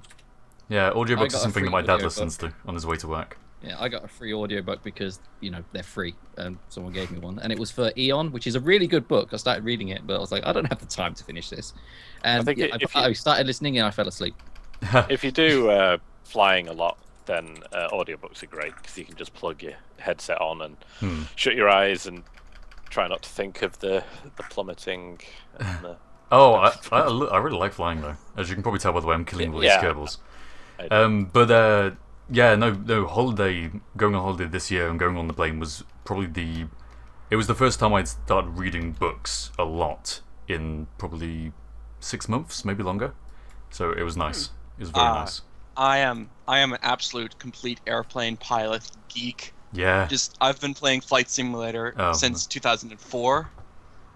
Speaker 1: yeah, audiobooks
Speaker 2: got
Speaker 1: are
Speaker 2: a
Speaker 1: something that
Speaker 2: free
Speaker 1: my dad
Speaker 2: audiobook.
Speaker 1: listens to on his way to work.
Speaker 2: Yeah, I got a free audiobook because, they're free, and someone gave me one. And it was for Eon, which is a really good book. I started reading it, but I was like, I don't have the time to finish this. And
Speaker 5: think
Speaker 2: I started listening and I fell asleep.
Speaker 5: If you do flying a lot, then audiobooks are great because you can just plug your headset on and shut your eyes and try not to think of the plummeting. And the...
Speaker 1: Oh, I really like flying though. As you can probably tell by the way I'm killing all these Kerbals. Yeah, no holiday. Going on holiday this year and going on the plane was probably it was the first time I'd started reading books a lot in probably 6 months, maybe longer. So it was nice. It was very nice.
Speaker 3: I am an absolute complete airplane pilot geek.
Speaker 1: Yeah.
Speaker 3: I've been playing Flight Simulator since 2004.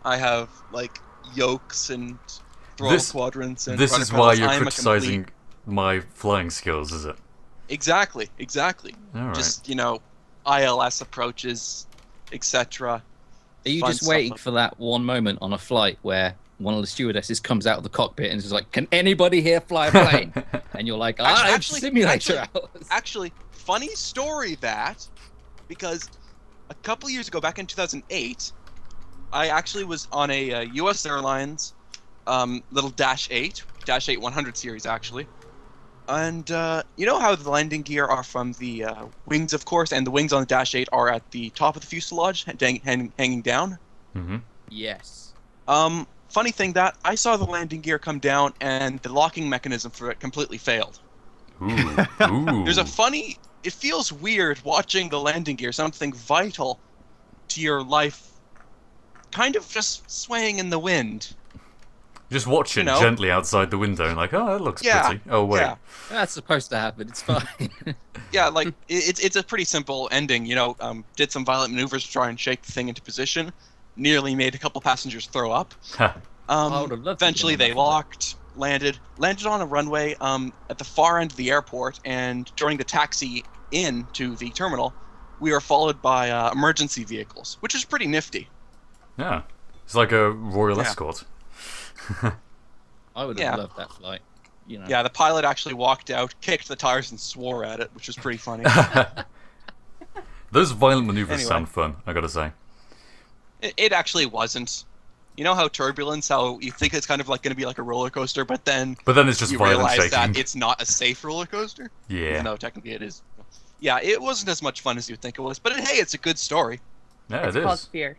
Speaker 3: I have like yokes and throttle quadrants and
Speaker 1: this
Speaker 3: rudder
Speaker 1: is why
Speaker 3: pedals.
Speaker 1: you're
Speaker 3: I am a
Speaker 1: criticizing my flying skills, is it?
Speaker 3: Exactly.
Speaker 1: All right.
Speaker 3: Just ILS approaches, etc.
Speaker 2: Are you
Speaker 3: Fun
Speaker 2: just
Speaker 3: stuff
Speaker 2: waiting
Speaker 3: like
Speaker 2: for that one moment on a flight where one of the stewardesses comes out of the cockpit and is like, "Can anybody here fly a plane?" And you're like, simulator hours.
Speaker 3: Actually, funny story because a couple years ago, back in 2008, I actually was on a U.S. Airlines little Dash 8 100 series actually, and you know how the landing gear are from the wings, of course, and the wings on the Dash 8 are at the top of the fuselage, hanging down.
Speaker 1: Mm-hmm.
Speaker 2: Yes.
Speaker 3: Funny thing that I saw the landing gear come down, and the locking mechanism for it completely failed.
Speaker 1: Ooh. Ooh.
Speaker 3: There's a funny. It feels weird watching the landing gear, something vital to your life, kind of just swaying in the wind.
Speaker 1: Just watch it
Speaker 3: You know?
Speaker 1: gently outside the window and like, oh, that looks
Speaker 3: Yeah,
Speaker 1: pretty. Oh, wait.
Speaker 3: yeah.
Speaker 2: That's supposed to happen. It's fine.
Speaker 3: Yeah, like it's a pretty simple ending. You know, did some violent maneuvers to try and shake the thing into position. Nearly made a couple passengers throw up.
Speaker 2: I would have loved to
Speaker 3: Eventually,
Speaker 2: be on
Speaker 3: they
Speaker 2: that flight.
Speaker 3: locked, landed on a runway at the far end of the airport, and during the taxi in to the terminal, we were followed by emergency vehicles, which was pretty nifty.
Speaker 1: Yeah. It's like a royal
Speaker 3: Yeah.
Speaker 1: escort.
Speaker 2: I would
Speaker 3: Yeah.
Speaker 2: have loved that flight. You know.
Speaker 3: Yeah, the pilot actually walked out, kicked the tires, and swore at it, which was pretty funny.
Speaker 1: Those violent maneuvers
Speaker 3: Anyway.
Speaker 1: sound fun, I gotta say.
Speaker 3: It actually wasn't. You know how turbulence, how you think it's kind of like going to be like a roller coaster, but then
Speaker 1: But then it's just
Speaker 3: you
Speaker 1: violent
Speaker 3: realize
Speaker 1: shaking.
Speaker 3: that it's not a safe roller coaster?
Speaker 1: Yeah.
Speaker 3: Even though technically it is. Yeah, it wasn't as much fun as you'd think it was, but hey, it's a good story.
Speaker 1: Yeah,
Speaker 4: It's
Speaker 1: it
Speaker 4: called
Speaker 1: is.
Speaker 4: Fear.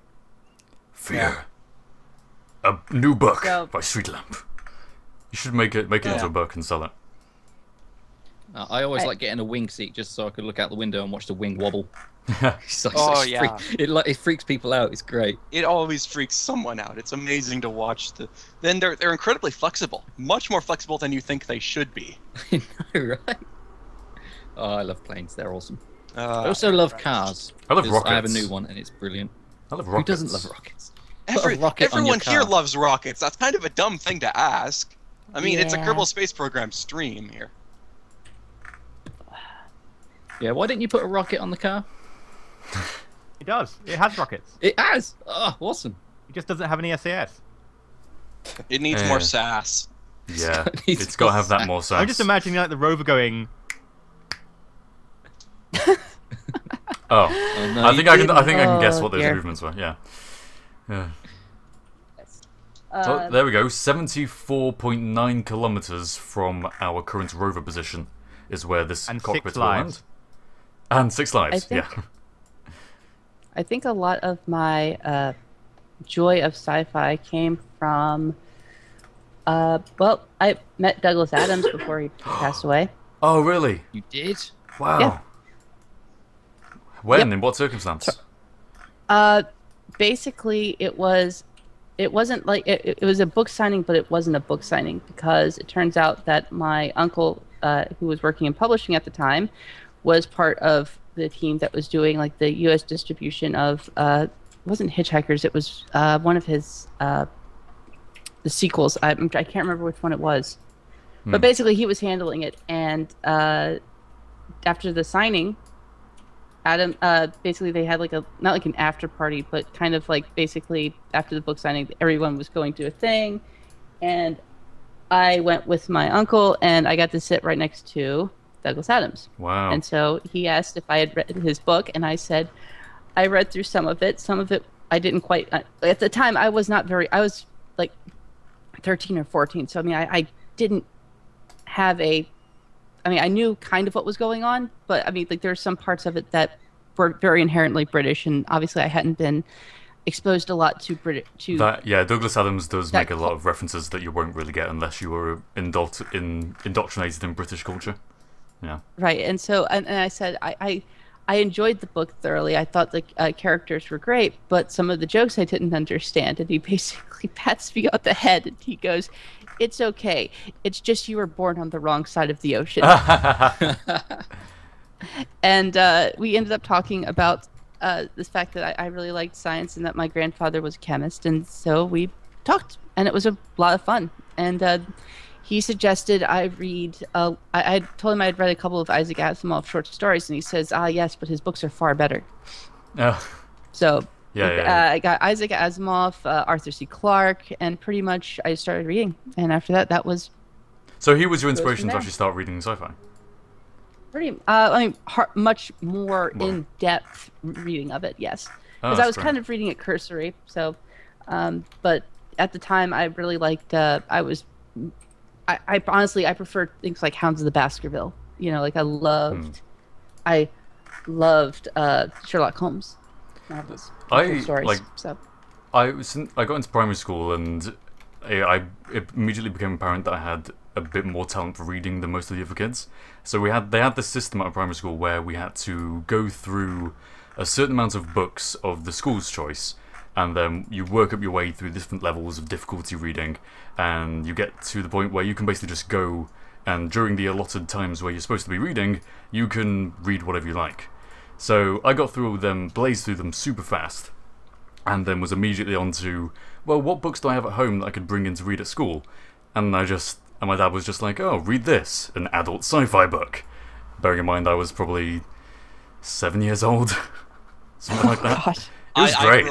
Speaker 1: Fear. A new book
Speaker 4: So-
Speaker 1: by StreetLamp. You should make it into a book and sell it.
Speaker 2: I always
Speaker 4: I-
Speaker 2: like getting a wing seat just so I could look out the window and watch the wing wobble. So
Speaker 3: Oh,
Speaker 2: it's
Speaker 3: yeah.
Speaker 2: it freaks people out. It's great.
Speaker 3: It always freaks someone out. It's amazing to watch. Then they're incredibly flexible, much more flexible than you think they should be.
Speaker 2: I know, right? Oh, I love planes. They're awesome. I
Speaker 3: Uh,
Speaker 2: also love cars.
Speaker 1: I love
Speaker 2: 'cause I have a
Speaker 1: rockets.
Speaker 2: new one and it's brilliant.
Speaker 1: I love
Speaker 2: Who
Speaker 1: rockets.
Speaker 2: doesn't love rockets? Put a rocket on your
Speaker 3: everyone here
Speaker 2: car.
Speaker 3: loves rockets. That's kind of a dumb thing to ask. I mean, it's a
Speaker 4: Yeah.
Speaker 3: Kerbal Space Program stream here.
Speaker 2: Yeah, why didn't you put a rocket on the car?
Speaker 6: It does. It has rockets.
Speaker 2: It has. Oh, awesome.
Speaker 6: It just doesn't have any SAS.
Speaker 3: It needs
Speaker 1: Yeah.
Speaker 3: more sass.
Speaker 1: Yeah,
Speaker 2: It's
Speaker 1: it's got to have that more sense.
Speaker 6: I'm just imagining like the rover going.
Speaker 1: Oh,
Speaker 2: Oh, no,
Speaker 1: I
Speaker 2: you
Speaker 1: think I can. I
Speaker 2: didn't.
Speaker 1: think I can guess
Speaker 4: Oh,
Speaker 1: what those
Speaker 4: dear.
Speaker 1: movements were. Yeah. Yeah.
Speaker 4: Uh,
Speaker 1: So there we go. 74.9 kilometers from our current rover position is where this
Speaker 6: And
Speaker 1: cockpit
Speaker 6: 6
Speaker 1: will land.
Speaker 6: lives.
Speaker 1: And 6 lives.
Speaker 4: think-
Speaker 1: Yeah.
Speaker 4: I think a lot of my joy of sci-fi came from. Well, I met Douglas Adams before he passed away.
Speaker 1: Oh, really?
Speaker 2: You did?
Speaker 1: Wow.
Speaker 4: Yeah.
Speaker 1: When?
Speaker 4: Yep.
Speaker 1: In what circumstance?
Speaker 4: Basically, it wasn't like it was a book signing, but it wasn't a book signing because it turns out that my uncle, who was working in publishing at the time, was part of the team that was doing like the U.S. distribution of it wasn't Hitchhikers, it was one of his the sequels. I can't remember which one it was, but basically he was handling it. And after the signing, Adam, basically they had like not like an after party, but kind of like basically after the book signing, everyone was going to a thing, and I went with my uncle, and I got to sit right next to Douglas Adams.
Speaker 1: Wow.
Speaker 4: And so he asked if I had read his book, and I said I read through some of it. Some of it I didn't quite. At the time, I was like 13 or 14, so I mean, I didn't have a. I mean, I knew kind of what was going on, but I mean, like there's some parts of it that were very inherently British, and obviously I hadn't been exposed a lot to
Speaker 1: Yeah, Douglas Adams does
Speaker 4: that
Speaker 1: make a lot of references that you won't really get unless you were indoctrinated in British culture. Yeah.
Speaker 4: Right, and so and I said I enjoyed the book thoroughly. I thought the characters were great, but some of the jokes I didn't understand. And he basically pats me on the head and he goes, "It's okay. It's just you were born on the wrong side of the ocean." And we ended up talking about the fact that I really liked science and that my grandfather was a chemist, and so we talked, and it was a lot of fun. And he suggested I read. I told him I had read a couple of Isaac Asimov short stories, and he says, "Ah, yes, but his books are far better."
Speaker 1: Oh,
Speaker 4: So
Speaker 1: yeah.
Speaker 4: I got Isaac Asimov, Arthur C. Clarke, and pretty much I started reading. And after that, that was
Speaker 1: So he was your
Speaker 4: Goes from
Speaker 1: inspiration to
Speaker 4: there.
Speaker 1: actually start reading sci-fi.
Speaker 4: pretty. I mean, much more in-depth reading of it. Yes,
Speaker 1: Oh,
Speaker 4: because I
Speaker 1: that's
Speaker 4: was
Speaker 1: great.
Speaker 4: kind of reading it cursory. So But at the time, I really liked. I honestly I preferred things like Hounds of the Baskerville. You know, like I loved Sherlock Holmes novels. Stories,
Speaker 1: I got into primary school and it immediately became apparent that I had a bit more talent for reading than most of the other kids. So they had this system at primary school where we had to go through a certain amount of books of the school's choice, and then you work up your way through different levels of difficulty reading, and you get to the point where you can basically just go, and during the allotted times where you're supposed to be reading, you can read whatever you like. So I got through them, blazed through them super fast, and then was immediately on to, well, what books do I have at home that I could bring in to read at school? And my dad was just like, oh, read this, an adult sci-fi book. Bearing in mind I was probably 7 years old, something like that.
Speaker 4: God.
Speaker 1: It was great.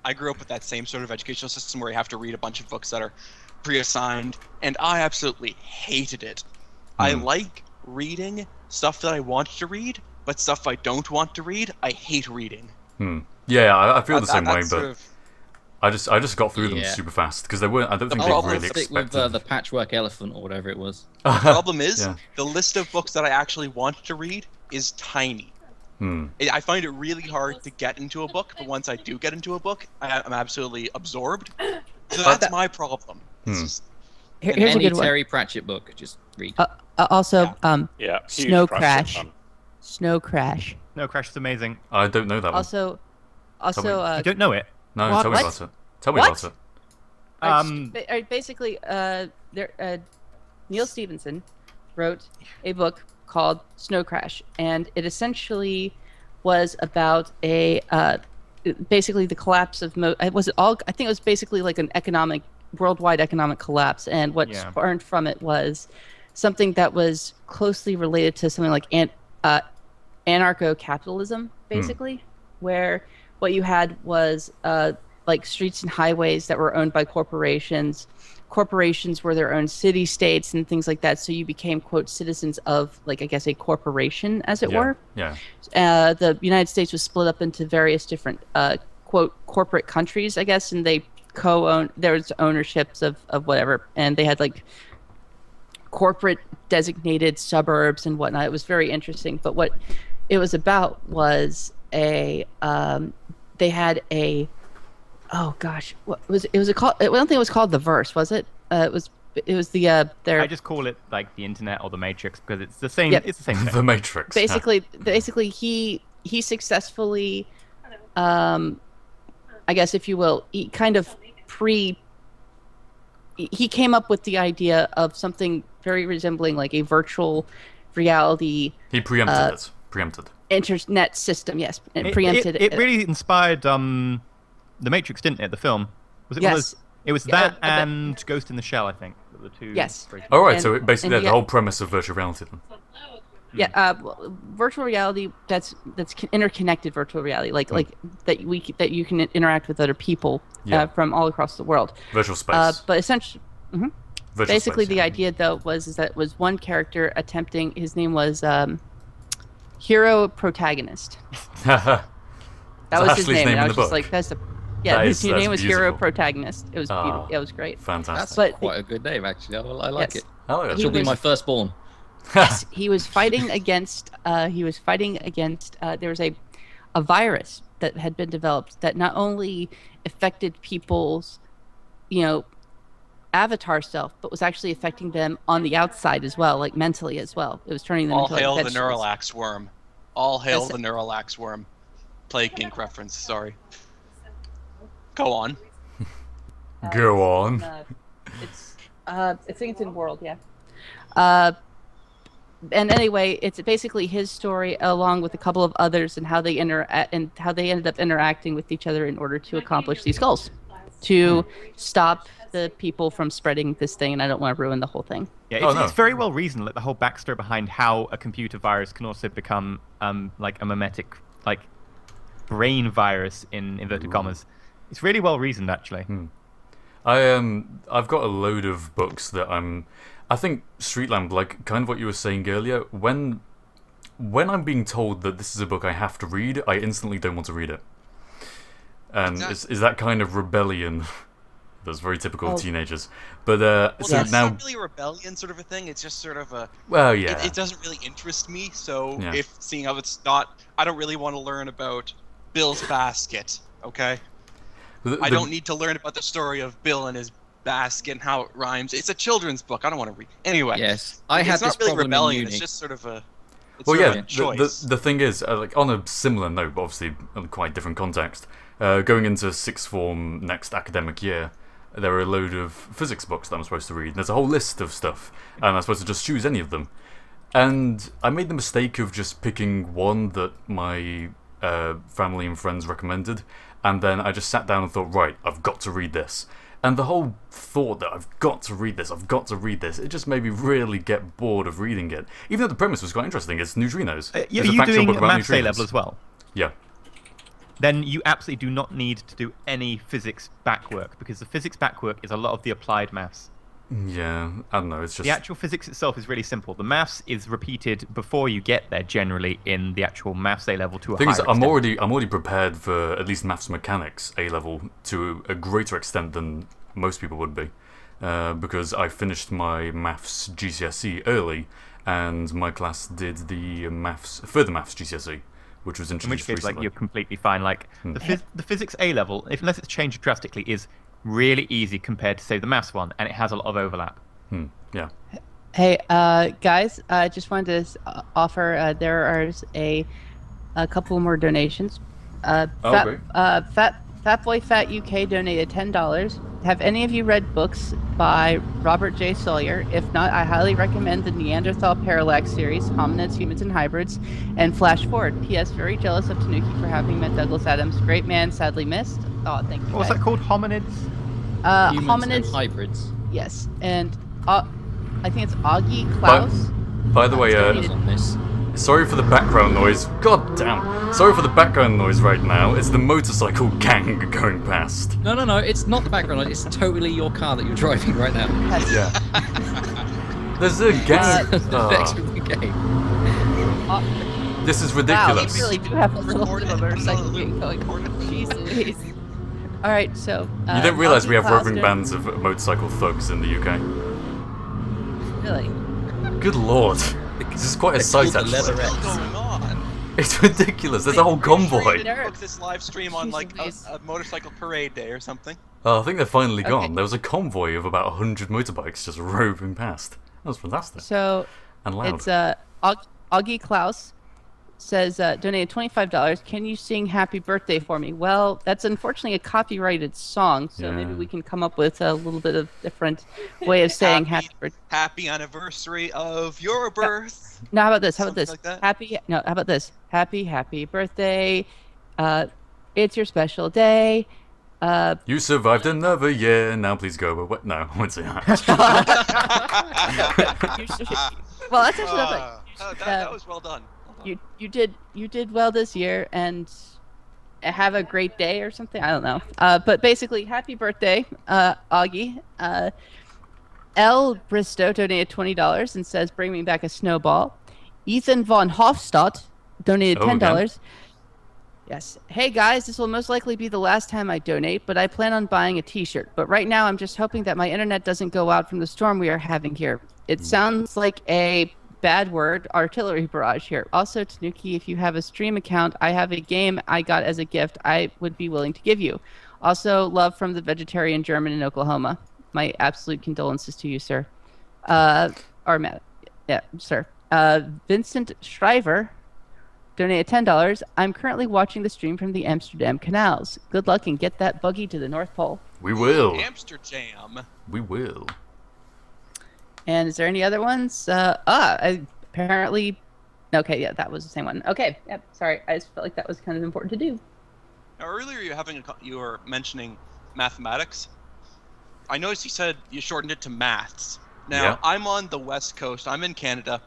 Speaker 3: I grew up with that same sort of educational system where you have to read a bunch of books that are pre-assigned, and I absolutely hated it. I like reading stuff that I want to read, but stuff I don't want to read, I hate reading.
Speaker 1: Yeah, I feel the same way,
Speaker 3: sort
Speaker 1: but
Speaker 3: of-
Speaker 1: I just got through them super fast because they weren't. I don't think they
Speaker 3: problem
Speaker 1: really
Speaker 3: is
Speaker 2: Stick with
Speaker 1: expected.
Speaker 2: the patchwork elephant or whatever it was.
Speaker 3: The problem is,
Speaker 1: Yeah.
Speaker 3: the list of books that I actually want to read is tiny. I find it really hard to get into a book, but once I do get into a book, I'm absolutely absorbed. So that's my problem. It's just-
Speaker 4: Here's a
Speaker 2: Any
Speaker 4: good one.
Speaker 2: Terry Pratchett book, just read.
Speaker 4: Also,
Speaker 5: Yeah. huge
Speaker 4: Snow
Speaker 5: Pratchett
Speaker 4: Crash.
Speaker 5: fan.
Speaker 4: Snow Crash.
Speaker 6: No, Crash is amazing.
Speaker 1: I don't know that one.
Speaker 4: Also,
Speaker 6: You don't know it?
Speaker 1: No,
Speaker 4: What?
Speaker 1: tell me
Speaker 4: What?
Speaker 1: about it. Tell me
Speaker 4: What?
Speaker 1: about it.
Speaker 4: Basically, Neil Stevenson wrote a book called Snow Crash, and it essentially was about basically the collapse of I think it was basically like an worldwide economic collapse, and what spawned from it was something that was closely related to something like anarcho-capitalism, basically, where what you had was like streets and highways that were owned by corporations. Corporations were their own city-states and things like that, so you became, quote, citizens of, like, I guess, a corporation, as it were.
Speaker 1: Yeah.
Speaker 4: The United States was split up into various different, quote, corporate countries, I guess, and they there was ownerships of whatever, and they had, like, corporate designated suburbs and whatnot. It was very interesting, but what it was about was they had a, oh gosh, what was it called? I don't think it was called The Verse, was it? It was the
Speaker 6: I just call it like the internet or the Matrix because it's the same.
Speaker 4: Yep.
Speaker 6: It's the same thing.
Speaker 1: The Matrix.
Speaker 4: Basically, he successfully, I guess, if you will, he kind of he came up with the idea of something very resembling like a virtual reality.
Speaker 1: He preempted it. Preempted.
Speaker 4: Internet system, yes, and preempted
Speaker 6: It really inspired The Matrix, didn't it? The film. Was it one of
Speaker 4: Yes.
Speaker 6: those? It was that and Ghost in the Shell, I think. Were the two.
Speaker 4: Yes.
Speaker 1: All right,
Speaker 4: And-
Speaker 1: so it basically
Speaker 4: and
Speaker 1: the whole premise of virtual reality then.
Speaker 4: Yeah, virtual reality that's interconnected virtual reality, like that you can interact with other people from all across the world.
Speaker 1: Virtual space.
Speaker 4: But essentially,
Speaker 1: Virtual
Speaker 4: basically
Speaker 1: space,
Speaker 4: the idea though was that it was one character attempting. His name was Hero Protagonist.
Speaker 1: That
Speaker 4: was his name.
Speaker 1: in
Speaker 4: And I
Speaker 1: the
Speaker 4: was just
Speaker 1: book.
Speaker 4: like, his
Speaker 1: That's
Speaker 4: name was Hero
Speaker 1: beautiful.
Speaker 4: Protagonist. It was beautiful. It was great.
Speaker 1: Fantastic.
Speaker 2: That's
Speaker 4: But-
Speaker 2: quite a good name, actually. I like
Speaker 4: Yes.
Speaker 2: it.
Speaker 1: I like that.
Speaker 2: She'll be
Speaker 4: was-
Speaker 2: my firstborn.
Speaker 4: Yes, he was fighting against. There was a virus that had been developed that not only affected people's, avatar self, but was actually affecting them on the outside as well, like mentally as well. It was turning them
Speaker 3: All
Speaker 4: into
Speaker 3: hail
Speaker 4: like
Speaker 3: the
Speaker 4: vegetables.
Speaker 3: Neuralax worm. All hail
Speaker 4: Yes.
Speaker 3: the Neuralax worm. Plague Inc. reference, sorry. Go on.
Speaker 1: Go on.
Speaker 4: I think it's in World, yeah. And anyway, it's basically his story along with a couple of others and how they ended up interacting with each other in order to accomplish these goals, to stop the people from spreading this thing. And I don't want to ruin the whole thing.
Speaker 6: Yeah,
Speaker 1: Oh, no.
Speaker 6: it's very well reasoned. Like the whole backstory behind how a computer virus can also become like a mimetic, like brain virus in inverted commas. It's really well reasoned, actually.
Speaker 1: I've got a load of books that I think Streetlamp, like kind of what you were saying earlier, when I'm being told that this is a book I have to read, I instantly don't want to read it. and
Speaker 3: Exactly.
Speaker 1: is that kind of rebellion that's very typical of
Speaker 4: Oh.
Speaker 1: teenagers. But
Speaker 3: Well,
Speaker 1: so
Speaker 3: it's
Speaker 1: now,
Speaker 3: not really a rebellion sort of a thing. It's just sort of a.
Speaker 1: well, yeah,
Speaker 3: It doesn't really interest me. So
Speaker 1: Yeah.
Speaker 3: if seeing how it's not, I don't really want to learn about Bill's basket. Okay. I don't need to learn about the story of Bill and his basket and how it rhymes. It's a children's book. I don't want to read. Anyway.
Speaker 2: Yes, I
Speaker 3: it's
Speaker 2: had
Speaker 3: not
Speaker 2: this
Speaker 3: really
Speaker 2: problem
Speaker 3: rebellion.
Speaker 2: in uni.
Speaker 3: It's just sort of a. It's
Speaker 1: Well,
Speaker 3: sort of
Speaker 1: yeah.
Speaker 3: a choice.
Speaker 1: The thing is, like on a similar note, but obviously in quite different context. Going into sixth form next academic year, there are a load of physics books that I'm supposed to read. There's a whole list of stuff, and I'm supposed to just choose any of them. And I made the mistake of just picking one that my family and friends recommended, and then I just sat down and thought, right, I've got to read this. And the whole thought that I've got to read this, it just made me really get bored of reading it. Even though the premise was quite interesting, it's neutrinos.
Speaker 6: Are
Speaker 1: It's a
Speaker 6: you
Speaker 1: factual
Speaker 6: doing
Speaker 1: book about
Speaker 6: maths A
Speaker 1: neutrinos.
Speaker 6: level as well?
Speaker 1: Yeah.
Speaker 6: Then you absolutely do not need to do any physics backwork, because the physics backwork is a lot of the applied maths.
Speaker 1: Yeah, I don't know, it's just...
Speaker 6: The actual physics itself is really simple. The maths is repeated before you get there, generally, in the actual maths A level to a
Speaker 1: thing
Speaker 6: higher
Speaker 1: is,
Speaker 6: extent.
Speaker 1: I'm already prepared for at least maths mechanics A level to a greater extent than most people would be, because I finished my maths GCSE early, and my class did the further maths GCSE, which was
Speaker 6: In which
Speaker 1: introduced
Speaker 6: case,
Speaker 1: recently.
Speaker 6: like, you're completely fine. Like, the physics A level, unless it's changed drastically, is really easy compared to, say, the maths one, and it has a lot of overlap.
Speaker 1: Yeah.
Speaker 4: Hey, guys, I just wanted to offer. There are a couple more donations.
Speaker 1: great.
Speaker 4: Fat Boy Fat UK donated $10. Have any of you read books by Robert J. Sawyer? If not, I highly recommend the Neanderthal Parallax series, Hominids, Humans, and Hybrids, and Flash Forward. P.S. Very jealous of Tanuki for having met Douglas Adams. Great man, sadly missed. Oh, thank you.
Speaker 6: What was
Speaker 4: guys.
Speaker 6: that called? Hominids?
Speaker 2: Humans and
Speaker 4: Hominids.
Speaker 2: hybrids.
Speaker 4: Yes, and I think it's Augie Klaus.
Speaker 1: By the way,
Speaker 2: Donated on this.
Speaker 1: sorry for the background noise. God damn. Sorry for the background noise right now. It's the motorcycle gang going past.
Speaker 2: No, it's not the background noise. It's totally your car that you're driving right now.
Speaker 1: Yeah. There's a gang.
Speaker 2: That's the effects from the game.
Speaker 1: This is
Speaker 4: Wow,
Speaker 1: ridiculous.
Speaker 4: you really do have a little bit of a motorcycle
Speaker 3: Recorded.
Speaker 4: gang going. Jeez Louise. All right, so
Speaker 1: You didn't realise we have
Speaker 4: Augie
Speaker 1: roving
Speaker 4: Klaus
Speaker 1: bands of motorcycle thugs in the UK.
Speaker 4: Really?
Speaker 1: Good lord. This is quite a sight,
Speaker 2: called the
Speaker 1: actually.
Speaker 3: What's
Speaker 2: Leather-
Speaker 3: going on?
Speaker 1: It's ridiculous. There's a whole convoy.
Speaker 4: There-
Speaker 3: Book this live stream on
Speaker 4: Jeez
Speaker 3: like
Speaker 4: Louise.
Speaker 3: a motorcycle parade day or something.
Speaker 1: Oh, I think they're finally gone.
Speaker 4: Okay.
Speaker 1: There was a convoy of about 100 motorbikes just roving past. That was fantastic.
Speaker 4: So
Speaker 1: And loud.
Speaker 4: it's Augie Klaus says donated $25. Can you sing Happy Birthday for me? Well, that's unfortunately a copyrighted song, so maybe
Speaker 1: Yeah.
Speaker 4: we can come up with a little bit of different way of saying Happy Birthday.
Speaker 3: Happy anniversary of your birth.
Speaker 4: No, how about this? How about
Speaker 3: Something
Speaker 4: this?
Speaker 3: like that?
Speaker 4: How about this? Happy birthday. It's your special day.
Speaker 1: You survived another year. Now please go away. No, I won't say that.
Speaker 4: You should- well, that's actually not bad.
Speaker 3: That was well done.
Speaker 4: You did well this year, and have a great day or something. I don't know. But basically, happy birthday, Augie. L. Bristow donated $20 and says, "Bring me back a snowball." Ethan von Hofstadt donated
Speaker 1: Oh, again?
Speaker 4: $10. Yes. Hey guys, this will most likely be the last time I donate, but I plan on buying a T-shirt. But right now, I'm just hoping that my internet doesn't go out from the storm we are having here. It sounds like a bad word, artillery barrage here. Also, Tanuki, if you have a stream account, I have a game I got as a gift I would be willing to give you. Also, love from the vegetarian German in Oklahoma. My absolute condolences to you, sir. Or Matt. Yeah, sir. Vincent Shriver donated $10. I'm currently watching the stream from the Amsterdam canals. Good luck and get that buggy to the North Pole.
Speaker 1: We will.
Speaker 3: Amsterdam.
Speaker 1: We will.
Speaker 4: And is there any other ones? Apparently. Okay, yeah, that was the same one. Okay, yep, sorry. I just felt like that was kind of important to do.
Speaker 3: Now, earlier you were mentioning mathematics. I noticed you said you shortened it to maths. Now,
Speaker 1: Yeah.
Speaker 3: I'm on the West Coast. I'm in Canada.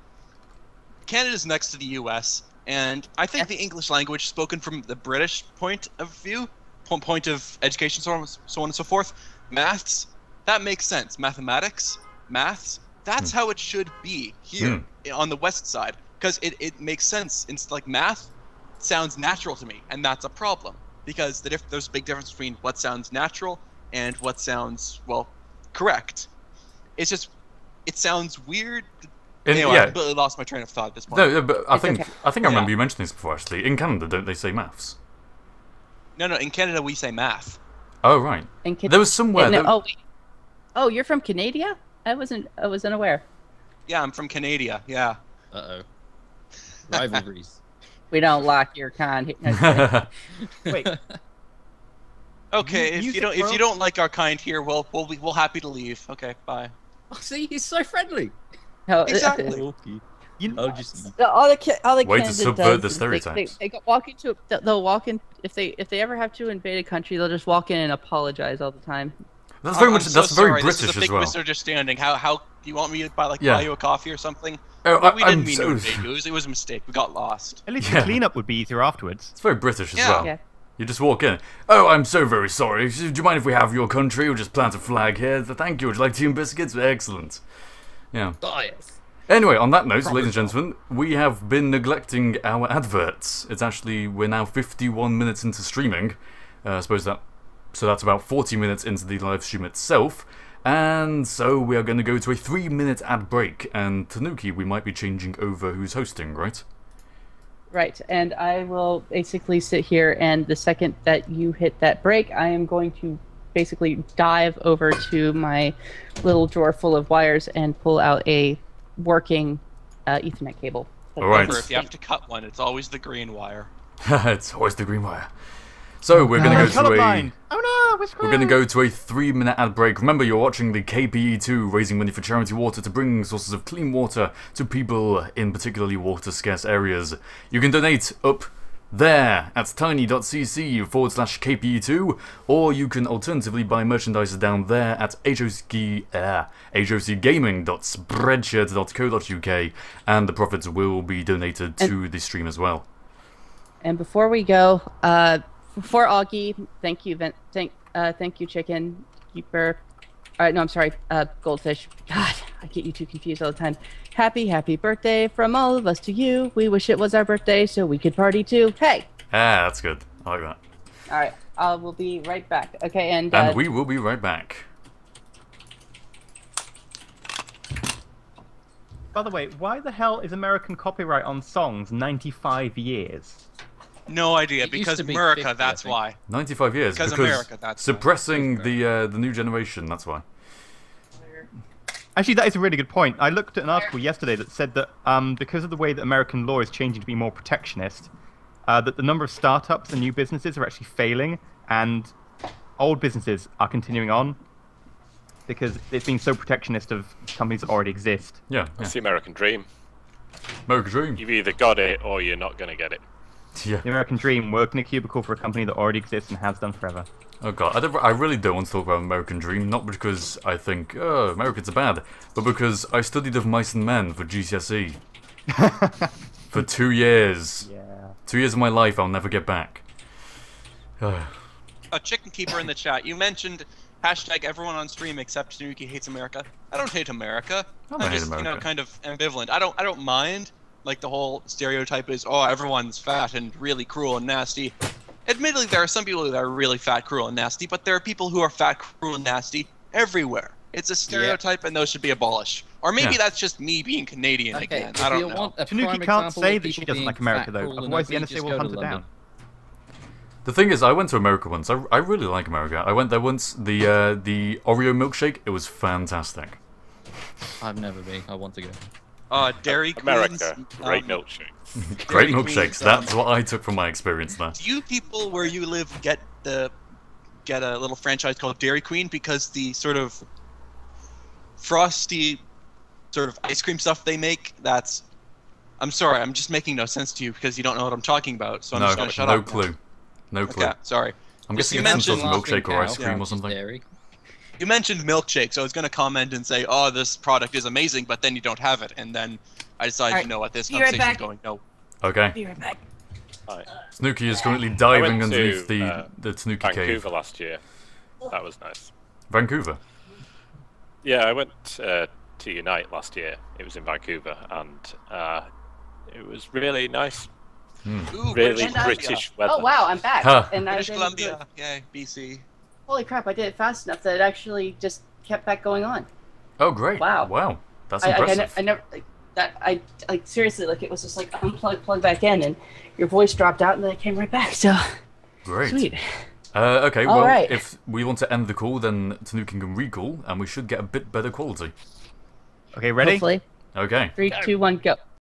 Speaker 3: Canada's next to the U.S., and I think the English language spoken from the British point of view, point of education, so on and so forth, maths, that makes sense. Mathematics, maths, that's how it should be here on the West side, because it makes sense. It's like math sounds natural to me, and that's a problem. because there's a big difference between what sounds natural and what sounds, well, correct. It's just, it sounds weird. Anyway, I completely lost my train of thought at this point.
Speaker 1: No, but I think
Speaker 4: okay.
Speaker 1: I remember you mentioning this before. Actually, in Canada, don't they say maths?
Speaker 3: No, in Canada we say math.
Speaker 1: Oh right. There was somewhere.
Speaker 4: Oh, wait. Oh, you're from Canada? I was unaware.
Speaker 3: Yeah, I'm from Canada. Yeah.
Speaker 2: Uh-oh. Rivalries.
Speaker 4: We don't lock your con.
Speaker 6: Wait.
Speaker 3: Okay, if you don't like our kind here, we'll happy to leave. Okay, bye.
Speaker 2: Oh, see, he's so friendly.
Speaker 4: No,
Speaker 3: Exactly.
Speaker 2: I'll just.
Speaker 4: all the
Speaker 1: Way to
Speaker 4: Canada
Speaker 1: subvert
Speaker 4: does
Speaker 1: the
Speaker 4: is
Speaker 1: stereotypes.
Speaker 4: They walk into. They'll walk in if they ever have to invade a country. They'll just walk in and apologize all the time.
Speaker 1: That's very
Speaker 3: I'm
Speaker 1: much.
Speaker 3: so
Speaker 1: That's very
Speaker 3: sorry.
Speaker 1: British
Speaker 3: This is a
Speaker 1: as
Speaker 3: big
Speaker 1: well.
Speaker 3: misunderstanding. How do you want me to buy
Speaker 1: Yeah.
Speaker 3: buy you a coffee or something?
Speaker 1: Oh,
Speaker 3: We didn't
Speaker 1: I'm
Speaker 3: mean
Speaker 1: so-
Speaker 3: to invade you. It was a mistake. We got lost.
Speaker 6: At least
Speaker 1: Yeah.
Speaker 6: the cleanup would be easier afterwards.
Speaker 1: It's very British as
Speaker 3: Yeah.
Speaker 1: well.
Speaker 4: Yeah.
Speaker 1: You just walk in. Oh, I'm so very sorry. Do you mind if we have your country? We'll just plant a flag here. Thank you. Would you like tea and biscuits? Excellent. Yeah.
Speaker 2: Oh, yes.
Speaker 1: Anyway, on that note, ladies and gentlemen, we have been neglecting our adverts. It's actually, we're now 51 minutes into streaming. I suppose so that's about 40 minutes into the live stream itself. And so we are going to go to a 3-minute ad break. And Tanuki, we might be changing over who's hosting, right?
Speaker 4: Right, and I will basically sit here, and the second that you hit that break, I am going to basically dive over to my little drawer full of wires and pull out a working Ethernet cable.
Speaker 1: All right.
Speaker 3: Remember, if you have to cut one, it's always the green wire.
Speaker 1: It's always the green wire. So we're going to go to
Speaker 6: Colorblind. Oh no, we're screwed.
Speaker 1: We're going to go to a 3-minute ad break. Remember, you're watching the KPE2, raising money for charity water to bring sources of clean water to people in particularly water-scarce areas. You can donate up there at tiny.cc/KPE2, or you can alternatively buy merchandise down there at HOCgaming.spreadshirt.co.uk, and the profits will be donated to the stream as well.
Speaker 4: And before we go, for Augie, thank you, thank you, Chicken Keeper. All right, no, I'm sorry, Goldfish. God, I get you two confused all the time. Happy birthday from all of us to you. We wish it was our birthday so we could party too. Hey.
Speaker 1: Ah, that's good. I like that.
Speaker 4: All right, we'll be right back. Okay, and
Speaker 1: we will be right back.
Speaker 6: By the way, why the hell is American copyright on songs 95 years?
Speaker 3: No idea,
Speaker 2: It used
Speaker 3: because
Speaker 2: to be
Speaker 3: America,
Speaker 2: 50, I
Speaker 3: that's
Speaker 2: think.
Speaker 3: why.
Speaker 1: 95 years.
Speaker 3: Because America, that's why.
Speaker 1: suppressing the new generation. That's why.
Speaker 6: Actually, that is a really good point. I looked at an article yesterday that said that because of the way that American law is changing to be more protectionist, that the number of startups and new businesses are actually failing, and old businesses are continuing on because it's been so protectionist of companies that already exist.
Speaker 1: Yeah.
Speaker 5: That's the American dream.
Speaker 1: American dream.
Speaker 5: You've either got it or you're not going to get it.
Speaker 1: Yeah.
Speaker 6: The American dream: work in a cubicle for a company that already exists and has done forever.
Speaker 1: Oh god, I really don't want to talk about American Dream, not because I think, oh, Americans are bad, but because I studied of mice and men for GCSE. For 2 years.
Speaker 6: Yeah.
Speaker 1: 2 years of my life I'll never get back.
Speaker 3: A Chicken Keeper in the chat, you mentioned hashtag everyone on stream except Tanuki hates America. I don't hate America.
Speaker 1: I don't
Speaker 3: I'm
Speaker 1: hate
Speaker 3: just,
Speaker 1: America.
Speaker 3: kind of ambivalent. I don't mind. Like the whole stereotype is, oh, everyone's fat and really cruel and nasty. Admittedly, there are some people that are really fat, cruel, and nasty, but there are people who are fat, cruel, and nasty everywhere. It's a stereotype, and those should be abolished. Or maybe that's just me being Canadian again. I don't know.
Speaker 6: Tanuki can't say that she doesn't like America, though. Otherwise, the NSA will hunt her down.
Speaker 1: The thing is, I went to America once. I really like America. I went there once. The Oreo milkshake, it was fantastic.
Speaker 2: I've never been. I want to go.
Speaker 3: Dairy Queen's,
Speaker 5: America, great milkshake.
Speaker 1: Great
Speaker 3: Dairy
Speaker 1: milkshakes.
Speaker 3: Queen's,
Speaker 1: That's what I took from my experience there.
Speaker 3: Do you people where you live get a little franchise called Dairy Queen because the sort of frosty sort of ice cream stuff they make? That's. I'm sorry, I'm just making no sense to you because you don't know what I'm talking about. So I'm just gonna shut
Speaker 1: no
Speaker 3: up.
Speaker 1: clue. No clue.
Speaker 3: Okay, sorry.
Speaker 1: I'm
Speaker 3: Just
Speaker 1: guessing
Speaker 3: you
Speaker 1: it's some sort of
Speaker 3: mentioned
Speaker 1: milkshake or ice cream or something.
Speaker 2: Dairy.
Speaker 3: You mentioned milkshake, so I was going to comment and say, oh, this product is amazing, but then you don't have it. And then I decided, you know what, this
Speaker 4: Be right
Speaker 3: conversation is
Speaker 4: back.
Speaker 3: going, no.
Speaker 1: Okay.
Speaker 4: Be right back.
Speaker 5: Right.
Speaker 1: Snooki is currently
Speaker 5: I
Speaker 1: diving
Speaker 5: went
Speaker 1: underneath
Speaker 5: to,
Speaker 1: the Tanuki
Speaker 5: Vancouver
Speaker 1: cave.
Speaker 5: last year. That was nice.
Speaker 1: Vancouver.
Speaker 5: Yeah, I went to Unite last year. It was in Vancouver, and it was really nice.
Speaker 3: Ooh,
Speaker 5: Really
Speaker 3: British Columbia.
Speaker 5: British weather.
Speaker 4: Oh wow, I'm back.
Speaker 1: Huh.
Speaker 4: And I
Speaker 3: British
Speaker 4: didn't
Speaker 3: Columbia. Yay, BC.
Speaker 4: Holy crap! I did it fast enough that it actually just kept back going on.
Speaker 1: Oh, great.
Speaker 4: Wow.
Speaker 1: Wow. That's
Speaker 4: I
Speaker 1: impressive.
Speaker 4: never like that. I like seriously like it was just like unplug, plug back in, and your voice dropped out, and then it came right back. So
Speaker 1: Great.
Speaker 4: sweet.
Speaker 1: Okay,
Speaker 4: All
Speaker 1: well,
Speaker 4: right.
Speaker 1: if we want to end the call, then Tanuki can recall, and we should get a bit better quality.
Speaker 6: Okay, ready?
Speaker 4: Hopefully,
Speaker 1: Okay.
Speaker 4: 3, 2, 1, go.